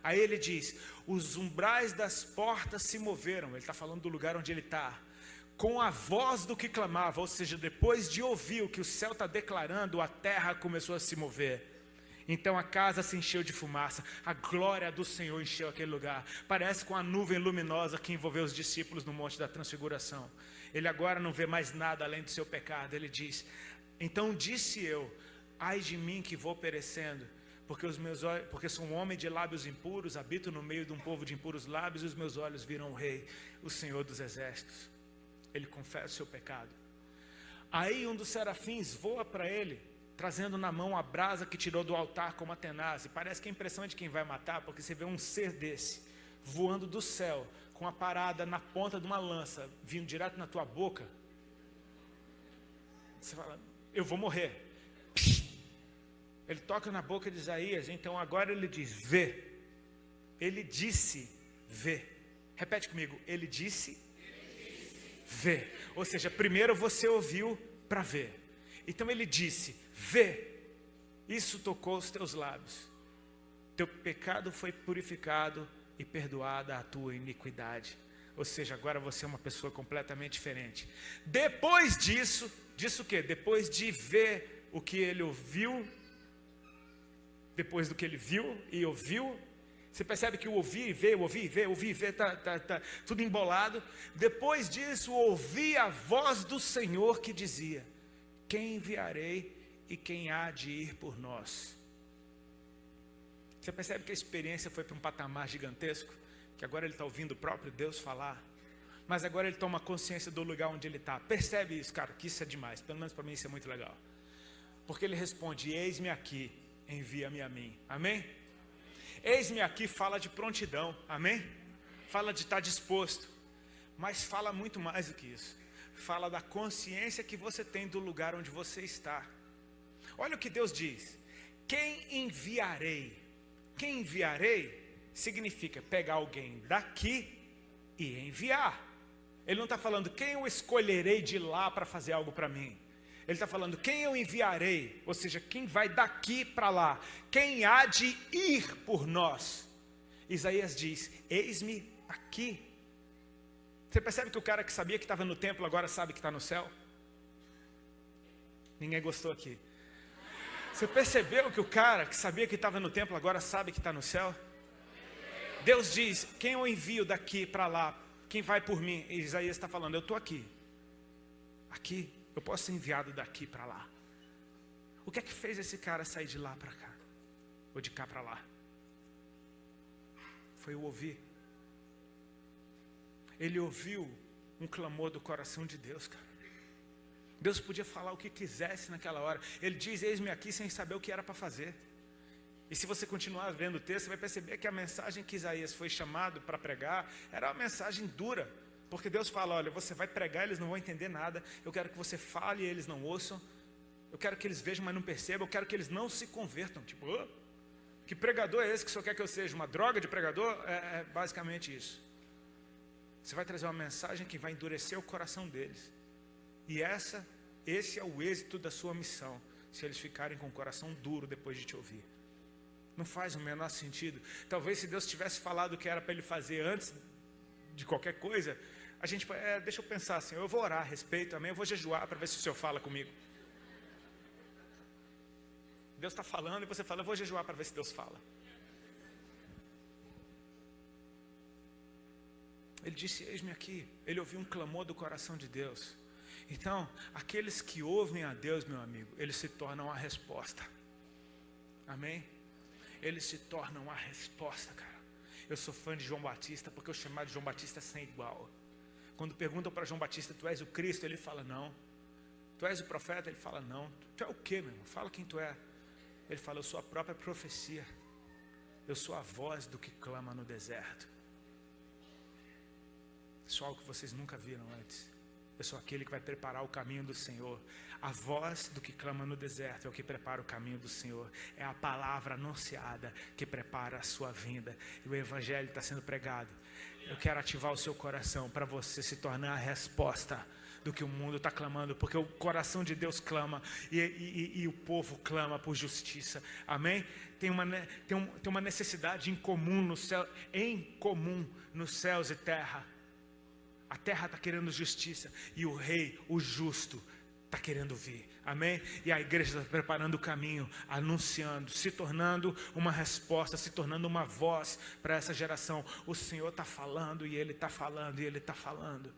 Aí ele diz: os umbrais das portas se moveram. Ele está falando do lugar onde ele está, com a voz do que clamava. Ou seja, depois de ouvir o que o céu está declarando, a terra começou a se mover. Então a casa se encheu de fumaça, a glória do Senhor encheu aquele lugar. Parece com a nuvem luminosa que envolveu os discípulos no Monte da Transfiguração. Ele agora não vê mais nada além do seu pecado. Ele diz: então disse eu, ai de mim que vou perecendo, porque sou um homem de lábios impuros, habito no meio de um povo de impuros lábios, e os meus olhos viram o Rei, o Senhor dos exércitos. Ele confessa o seu pecado. Aí um dos serafins voa para ele, trazendo na mão a brasa que tirou do altar como a tenaz. E parece que a impressão é de quem vai matar, porque você vê um ser desse, voando do céu, com a parada na ponta de uma lança, vindo direto na tua boca. Você fala: eu vou morrer. Ele toca na boca de Isaías, então agora ele diz: vê. Ele disse: vê. Repete comigo: ele disse, vê. Ou seja, primeiro você ouviu para ver. Então ele disse: vê. Isso tocou os teus lábios. Teu pecado foi purificado e perdoada a tua iniquidade. Ou seja, agora você é uma pessoa completamente diferente. Depois disso o quê? Depois de ver o que ele ouviu, depois do que ele viu e ouviu, você percebe que o ouvir e ver, tá tudo embolado. Depois disso, ouvi a voz do Senhor que dizia: quem enviarei e quem há de ir por nós? Você percebe que a experiência foi para um patamar gigantesco, que agora ele está ouvindo o próprio Deus falar, mas agora ele toma consciência do lugar onde ele está. Percebe isso, cara, que isso é demais. Pelo menos para mim isso é muito legal. Porque ele responde: eis-me aqui, envia-me a mim. Amém? Eis-me aqui fala de prontidão. Amém? Fala de estar disposto. Mas fala muito mais do que isso. Fala da consciência que você tem do lugar onde você está. Olha o que Deus diz. Quem enviarei? Quem enviarei significa pegar alguém daqui e enviar. Ele não está falando quem eu escolherei de lá para fazer algo para mim. Ele está falando quem eu enviarei, ou seja, quem vai daqui para lá, quem há de ir por nós. Isaías diz, eis-me aqui. Você percebe que o cara que sabia que estava no templo agora sabe que está no céu? Ninguém gostou aqui. Você percebeu que o cara que sabia que estava no templo agora sabe que está no céu? Deus diz, quem eu envio daqui para lá, quem vai por mim? E Isaías está falando, eu estou aqui. Aqui. Eu posso ser enviado daqui para lá. O que é que fez esse cara sair de lá para cá? Ou de cá para lá? Foi o ouvir. Ele ouviu um clamor do coração de Deus, cara. Deus podia falar o que quisesse naquela hora. Ele diz, eis-me aqui, sem saber o que era para fazer. E se você continuar vendo o texto, você vai perceber que a mensagem que Isaías foi chamado para pregar era uma mensagem dura. Porque Deus fala, olha, você vai pregar, eles não vão entender nada. Eu quero que você fale e eles não ouçam. Eu quero que eles vejam, mas não percebam. Eu quero que eles não se convertam. Tipo, oh, que pregador é esse que só quer que eu seja? Uma droga de pregador? É basicamente isso. Você vai trazer uma mensagem que vai endurecer o coração deles. E esse é o êxito da sua missão. Se eles ficarem com o coração duro depois de te ouvir. Não faz o menor sentido. Talvez se Deus tivesse falado o que era para ele fazer antes de qualquer coisa, a gente, deixa eu pensar assim, eu vou orar a respeito, amém? Eu vou jejuar para ver se o Senhor fala comigo. Deus está falando e você fala, eu vou jejuar para ver se Deus fala. Ele disse, eis-me aqui. Ele ouviu um clamor do coração de Deus. Então, aqueles que ouvem a Deus, meu amigo, eles se tornam a resposta. Amém? Eles se tornam a resposta, cara. Eu sou fã de João Batista, porque o chamado de João Batista é sem igual. Quando perguntam para João Batista, tu és o Cristo? Ele fala, não. Tu és o profeta? Ele fala, não. Tu é o quê, meu irmão? Fala quem tu é. Ele fala, eu sou a própria profecia. Eu sou a voz do que clama no deserto. Só algo que vocês nunca viram antes. Eu sou aquele que vai preparar o caminho do Senhor. A voz do que clama no deserto é o que prepara o caminho do Senhor. É a palavra anunciada que prepara a sua vinda. E o Evangelho está sendo pregado. Eu quero ativar o seu coração para você se tornar a resposta do que o mundo está clamando. Porque o coração de Deus clama e o povo clama por justiça. Amém? Tem uma necessidade em comum no céu, nos céus e terra. A terra está querendo justiça e o rei, o justo, está querendo vir. Amém? E a igreja está preparando o caminho, anunciando, se tornando uma resposta, se tornando uma voz para essa geração. O Senhor está falando e Ele está falando e Ele está falando.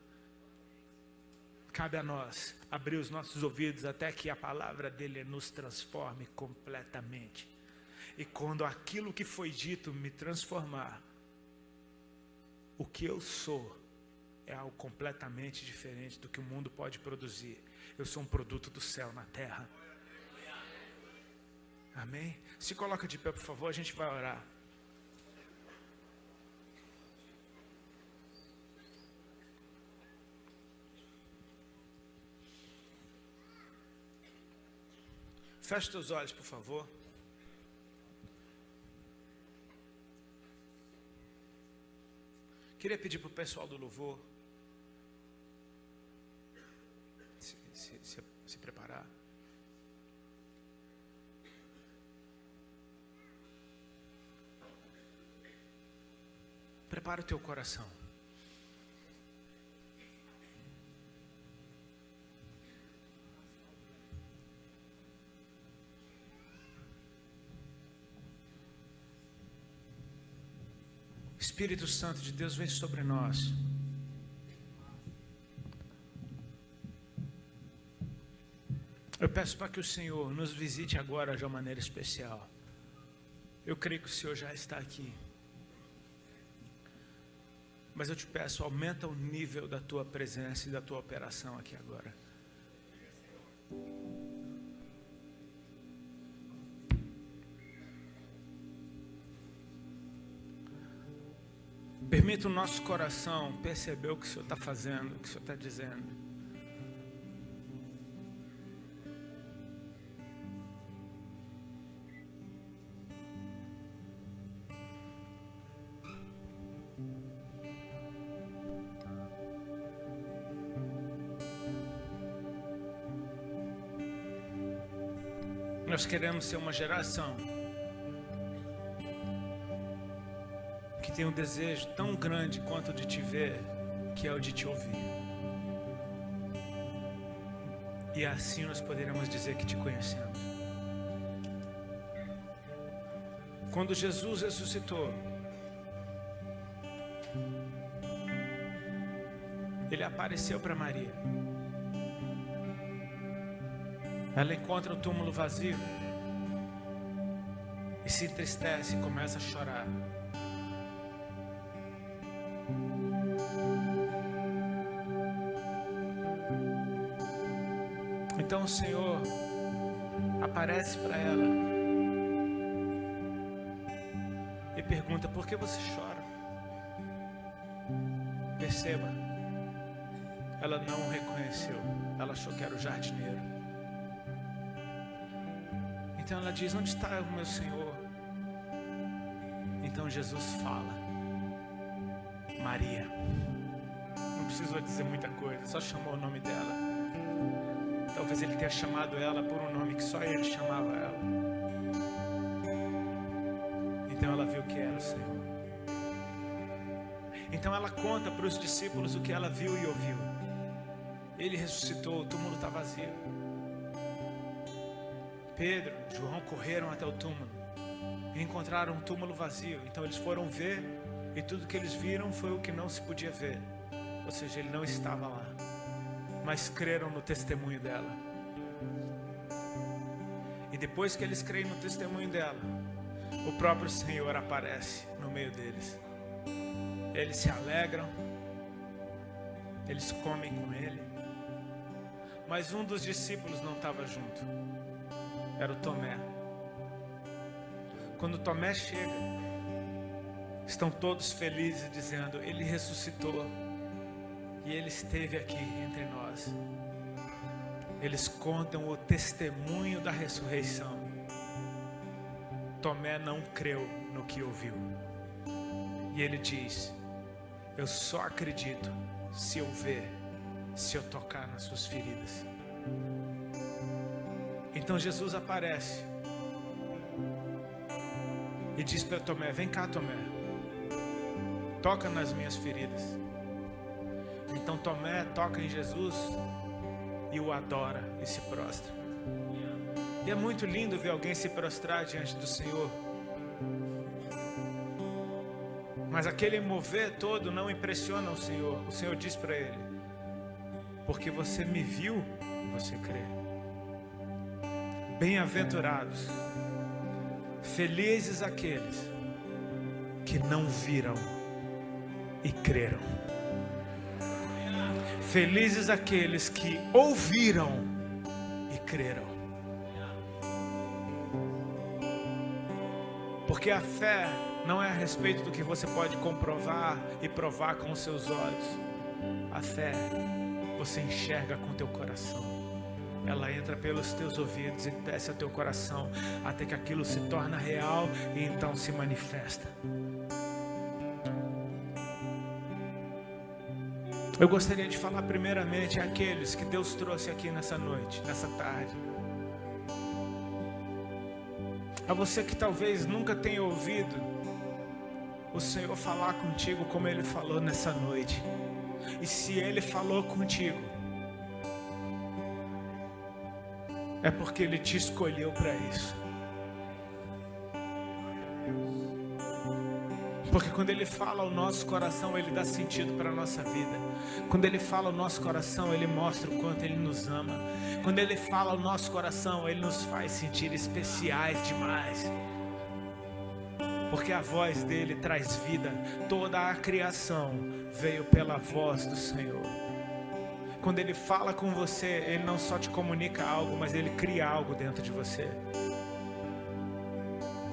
Cabe a nós abrir os nossos ouvidos até que a palavra dEle nos transforme completamente. E quando aquilo que foi dito me transformar, o que eu sou é algo completamente diferente do que o mundo pode produzir. Eu sou um produto do céu na terra. Amém? Se coloca de pé, por favor, a gente vai orar. Feche teus olhos, por favor. Queria pedir para o pessoal do louvor se preparar. Prepara o teu coração. Espírito Santo de Deus, vem sobre nós. Eu peço para que o Senhor nos visite agora de uma maneira especial. Eu creio que o Senhor já está aqui. Mas eu te peço, aumenta o nível da tua presença e da tua operação aqui agora. Permita o nosso coração perceber o que o Senhor está fazendo, o que o Senhor está dizendo. Nós queremos ser uma geração que tem um desejo tão grande quanto de te ver, que é o de te ouvir. E assim nós poderemos dizer que te conhecemos. Quando Jesus ressuscitou, Ele apareceu para Maria. Ela encontra o túmulo vazio e se entristece e começa a chorar. Então o Senhor aparece para ela e pergunta: por que você chora? Perceba, ela não o reconheceu, ela achou que era o jardineiro. Então ela diz: onde está o meu Senhor? Então Jesus fala: Maria. Não precisou dizer muita coisa, só chamou o nome dela. Talvez ele tenha chamado ela por um nome que só ele chamava ela. Então ela viu que era o Senhor. Então ela conta para os discípulos o que ela viu e ouviu. Ele ressuscitou, o túmulo está vazio. Pedro, João correram até o túmulo e encontraram um túmulo vazio. Então eles foram ver e tudo que eles viram foi o que não se podia ver. Ou seja, ele não estava lá. Mas creram no testemunho dela. E depois que eles creem no testemunho dela, o próprio Senhor aparece no meio deles. Eles se alegram, eles comem com ele. Mas um dos discípulos não estava junto. Era o Tomé. Quando Tomé chega, estão todos felizes dizendo: ele ressuscitou e ele esteve aqui entre nós. Eles contam o testemunho da ressurreição. Tomé não creu no que ouviu. E ele diz: eu só acredito se eu ver, se eu tocar nas suas feridas. Então Jesus aparece e diz para Tomé: vem cá, Tomé, toca nas minhas feridas. Então Tomé toca em Jesus e o adora e se prostra. E é muito lindo ver alguém se prostrar diante do Senhor. Mas aquele mover todo não impressiona o Senhor. O Senhor diz para ele: porque você me viu, você crê. Bem-aventurados, felizes aqueles que não viram e creram. Felizes aqueles que ouviram e creram. Porque a fé não é a respeito do que você pode comprovar e provar com os seus olhos. A fé você enxerga com o teu coração. Ela entra pelos teus ouvidos e desce ao teu coração, até que aquilo se torna real e então se manifesta. Eu gostaria de falar primeiramente àqueles que Deus trouxe aqui nessa noite, nessa tarde. A você que talvez nunca tenha ouvido o Senhor falar contigo como Ele falou nessa noite. E se Ele falou contigo, é porque Ele te escolheu para isso. Porque quando Ele fala ao nosso coração, Ele dá sentido para a nossa vida. Quando Ele fala ao nosso coração, Ele mostra o quanto Ele nos ama. Quando Ele fala ao nosso coração, Ele nos faz sentir especiais demais. Porque a voz dEle traz vida. Toda a criação veio pela voz do Senhor. Quando Ele fala com você, Ele não só te comunica algo, mas Ele cria algo dentro de você.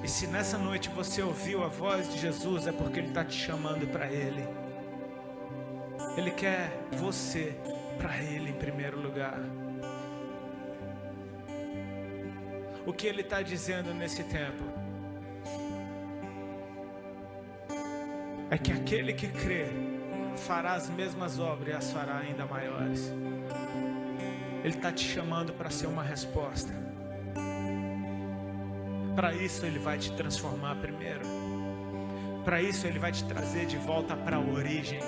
E se nessa noite você ouviu a voz de Jesus, é porque Ele está te chamando para Ele. Ele quer você para Ele em primeiro lugar. O que Ele está dizendo nesse tempo é que aquele que crê fará as mesmas obras e as fará ainda maiores. Ele está te chamando para ser uma resposta. Para isso Ele vai te transformar primeiro. Para isso Ele vai te trazer de volta para a origem,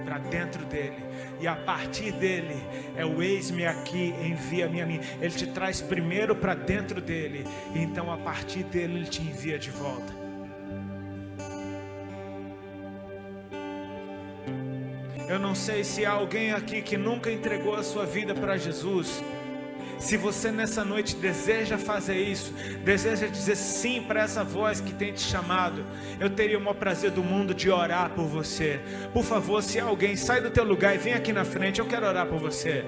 para dentro dEle. E a partir dEle é o eis-me aqui, envia-me a mim. Ele te traz primeiro para dentro dEle. E então a partir dEle Ele te envia de volta. Eu não sei se há alguém aqui que nunca entregou a sua vida para Jesus. Se você nessa noite deseja fazer isso, deseja dizer sim para essa voz que tem te chamado, eu teria o maior prazer do mundo de orar por você. Por favor, se alguém sai do teu lugar e vem aqui na frente, eu quero orar por você.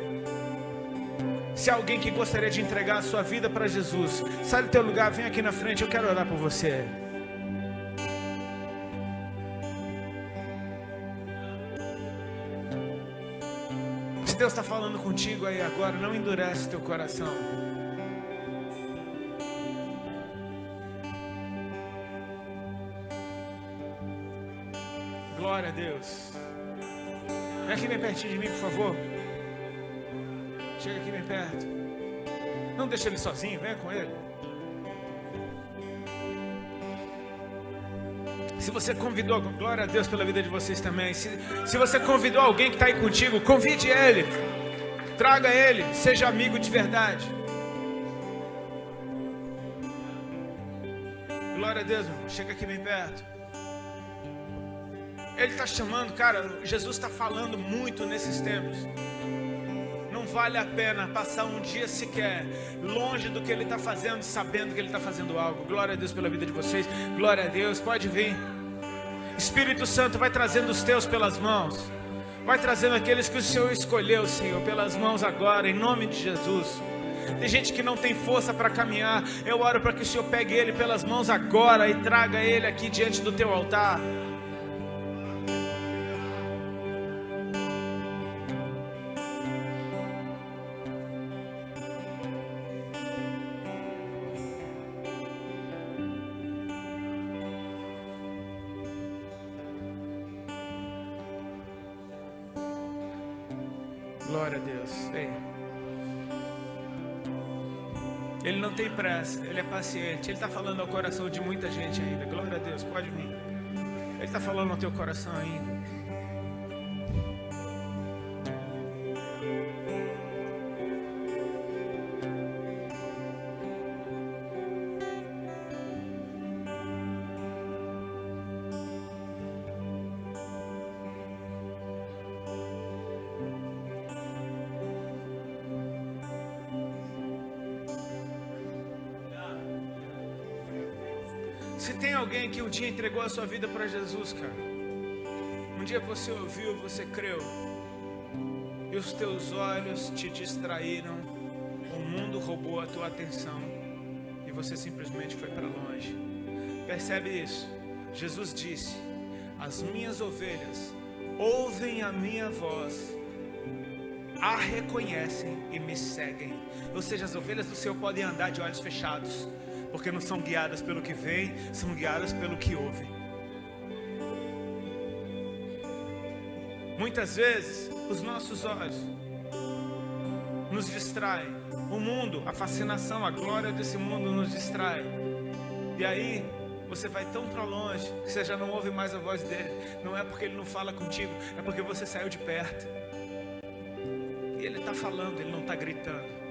Se alguém que gostaria de entregar a sua vida para Jesus, sai do teu lugar, vem aqui na frente, eu quero orar por você. Se Deus está falando contigo aí agora, não endurece teu coração. Glória a Deus. Vem aqui bem pertinho de mim, por favor. Chega aqui bem perto. Não deixa ele sozinho, venha com ele. Se você convidou, glória a Deus pela vida de vocês também. Se você convidou alguém que está aí contigo, convide ele. Traga ele, seja amigo de verdade. Glória a Deus, irmão. Chega aqui bem perto. Ele está chamando, cara. Jesus está falando muito nesses tempos. Não vale a pena passar um dia sequer longe do que Ele está fazendo, sabendo que Ele está fazendo algo. Glória a Deus pela vida de vocês. Glória a Deus, pode vir. Espírito Santo vai trazendo os teus pelas mãos. Vai trazendo aqueles que o Senhor escolheu, Senhor, pelas mãos agora, em nome de Jesus. Tem gente que não tem força para caminhar. Eu oro para que o Senhor pegue ele pelas mãos agora e traga ele aqui diante do teu altar. Glória a Deus. Vem. Ele não tem pressa, ele é paciente. Ele está falando ao coração de muita gente ainda. Glória a Deus, pode vir. Ele está falando ao teu coração ainda. Se tem alguém que um dia entregou a sua vida para Jesus, cara, um dia você ouviu, você creu, e os teus olhos te distraíram, o mundo roubou a tua atenção, e você simplesmente foi para longe. Percebe isso? Jesus disse: as minhas ovelhas ouvem a minha voz, a reconhecem e me seguem. Ou seja, as ovelhas do Senhor podem andar de olhos fechados, porque não são guiadas pelo que veem, são guiadas pelo que ouvem. Muitas vezes, os nossos olhos nos distraem. O mundo, a fascinação, a glória desse mundo nos distrai. E aí, você vai tão para longe, que você já não ouve mais a voz dele. Não é porque ele não fala contigo, é porque você saiu de perto. E ele está falando, ele não está gritando.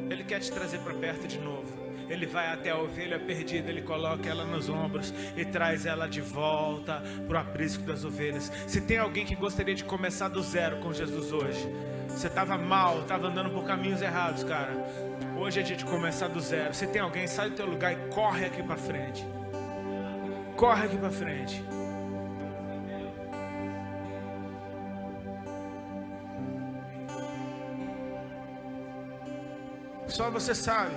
Ele quer te trazer para perto de novo. Ele vai até a ovelha perdida, ele coloca ela nos ombros e traz ela de volta para o aprisco das ovelhas. Se tem alguém que gostaria de começar do zero com Jesus hoje, você estava mal, estava andando por caminhos errados, cara, hoje é dia de começar do zero. Se tem alguém, sai do teu lugar e corre aqui para frente. Corre aqui para frente. Só você sabe.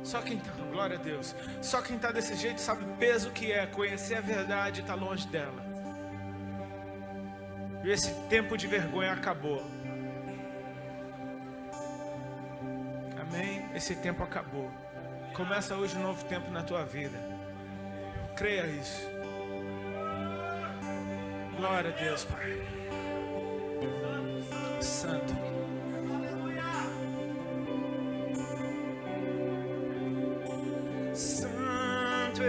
Só quem está, glória a Deus. Só quem está desse jeito sabe o peso que é conhecer a verdade e estar longe dela. E esse tempo de vergonha acabou. Amém? Esse tempo acabou. Começa hoje um novo tempo na tua vida. Creia isso. Glória a Deus, Pai. Santo. Santo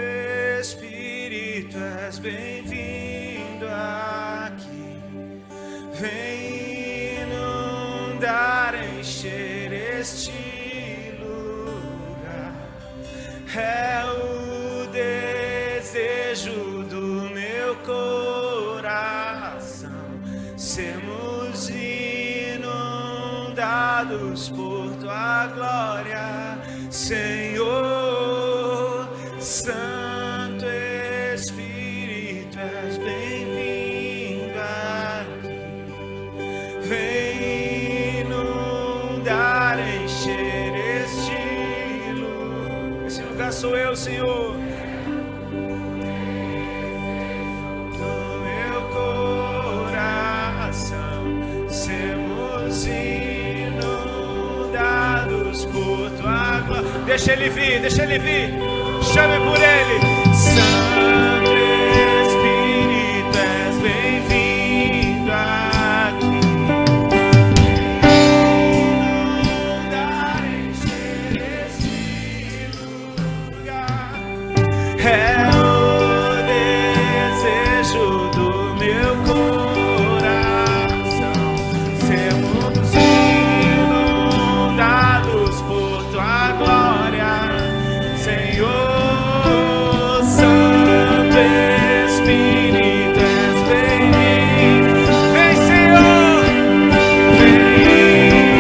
Espírito, és bem-vindo aqui. Vem inundar, encher este lugar. É o desejo do meu coração. Sermos inundados por tua glória, Senhor. Santo Espírito, és bem-vindo aqui. Vem inundar, encher este lugar. Esse lugar sou eu, Senhor. Do meu coração, sermos inundados por tua glória. Deixa ele vir, deixa ele vir. Chame por ele. Santo Espírito, és bem-vindo aqui. Inundar, encher este lugar. É o desejo do meu coração. Sermos inundados por tua glória, Senhor. Espírito, és bem-vindo. Vem, Senhor. Vem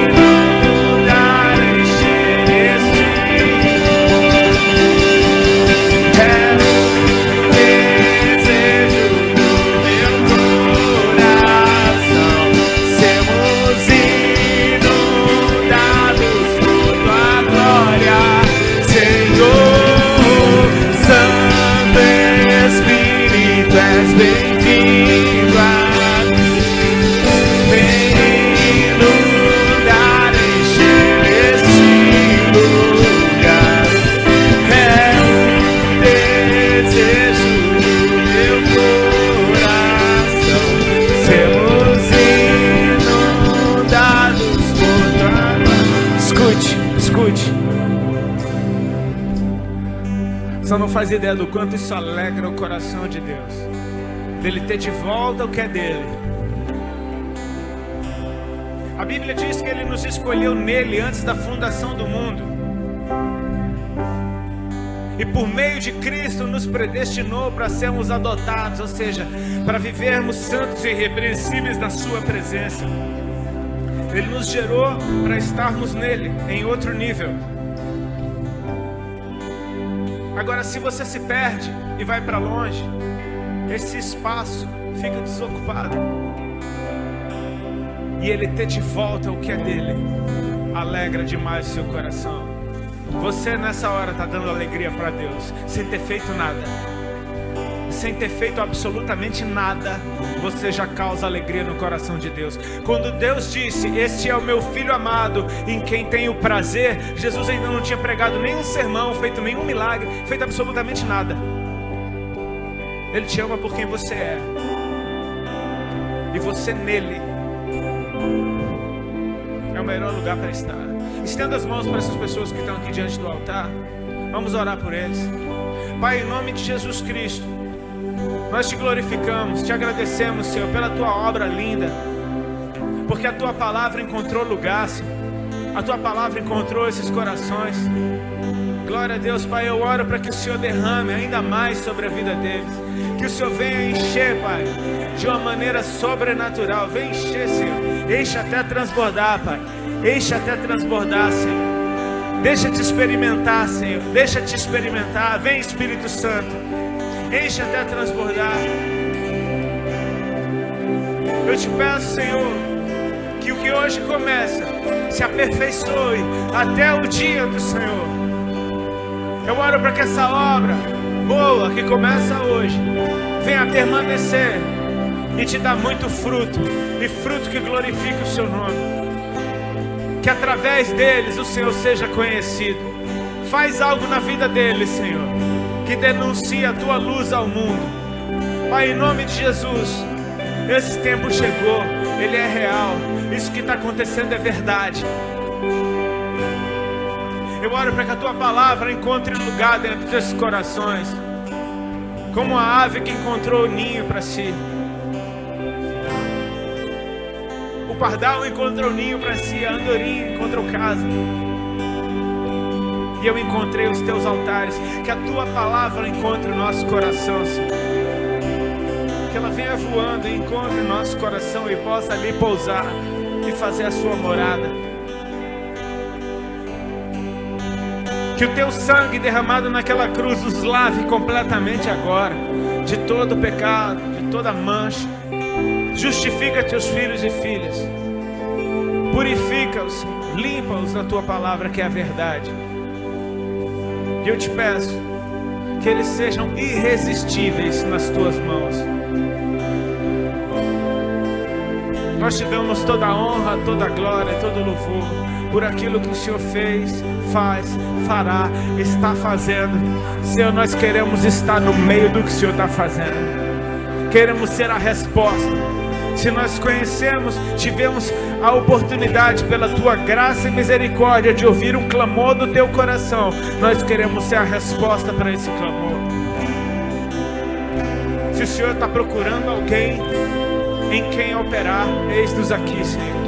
inundar, encher este lugar. É o desejo do meu coração. Sermos inundados por tua glória, Senhor. Santo Espírito, és bem-vindo aqui. Vem inundar, encher este lugar. É o desejo do meu coração. Sermos inundados por tua glória. Escute, escute. Só não faz ideia do quanto isso alegra o coração de Deus, dele ter de volta o que é dele. A Bíblia diz que ele nos escolheu nele antes da fundação do mundo, e por meio de Cristo nos predestinou para sermos adotados, ou seja, para vivermos santos e irrepreensíveis na sua presença. Ele nos gerou para estarmos nele em outro nível. Agora, se você se perde e vai para longe, esse espaço fica desocupado. E ele ter de volta o que é dele alegra demais o seu coração. Você nessa hora está dando alegria para Deus, sem ter feito nada. Sem ter feito absolutamente nada, você já causa alegria no coração de Deus. Quando Deus disse, este é o meu filho amado, em quem tenho prazer, Jesus ainda não tinha pregado nenhum sermão, feito nenhum milagre, feito absolutamente nada. Ele te ama por quem você é. E você nele é o melhor lugar para estar. Estenda as mãos para essas pessoas que estão aqui diante do altar. Vamos orar por eles. Pai, em nome de Jesus Cristo, nós te glorificamos, te agradecemos, Senhor, pela tua obra linda, porque a tua palavra encontrou lugar, Senhor. A tua palavra encontrou esses corações. Glória a Deus, Pai. Eu oro para que o Senhor derrame ainda mais sobre a vida deles, que o Senhor venha encher, Pai, de uma maneira sobrenatural. Vem encher, Senhor. Enche até transbordar, Pai. Enche até transbordar, Senhor. Deixa-te experimentar, Senhor. Deixa-te experimentar. Vem, Espírito Santo. Enche até transbordar. Eu te peço, Senhor, que o que hoje começa se aperfeiçoe até o dia do Senhor. Eu oro para que essa obra boa que começa hoje venha permanecer e te dar muito fruto, e fruto que glorifique o seu nome. Que através deles o Senhor seja conhecido. Faz algo na vida deles, Senhor, que denuncie a tua luz ao mundo. Pai, em nome de Jesus, esse tempo chegou, ele é real, isso que está acontecendo é verdade. Eu oro para que a tua palavra encontre lugar dentro desses corações, como a ave que encontrou o ninho para si. O pardal encontrou o ninho para si, a andorinha encontrou casa. E eu encontrei os teus altares. Que a tua palavra encontre o nosso coração, Senhor. Que ela venha voando e encontre o nosso coração e possa ali pousar e fazer a sua morada. Que o teu sangue derramado naquela cruz os lave completamente agora de todo pecado, de toda mancha. Justifica teus filhos e filhas. Purifica-os, limpa-os na tua palavra que é a verdade. E eu te peço que eles sejam irresistíveis nas tuas mãos. Nós te damos toda a honra, toda a glória, todo o louvor por aquilo que o Senhor fez, faz, fará, está fazendo. Senhor, nós queremos estar no meio do que o Senhor está fazendo. Queremos ser a resposta. Se nós conhecemos, tivemos a oportunidade pela tua graça e misericórdia de ouvir um clamor do teu coração, nós queremos ser a resposta para esse clamor. Se o Senhor está procurando alguém em quem operar, eis-nos aqui, Senhor,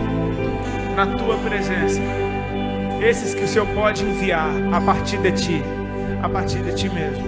na tua presença. Esses que o Senhor pode enviar a partir de ti mesmo.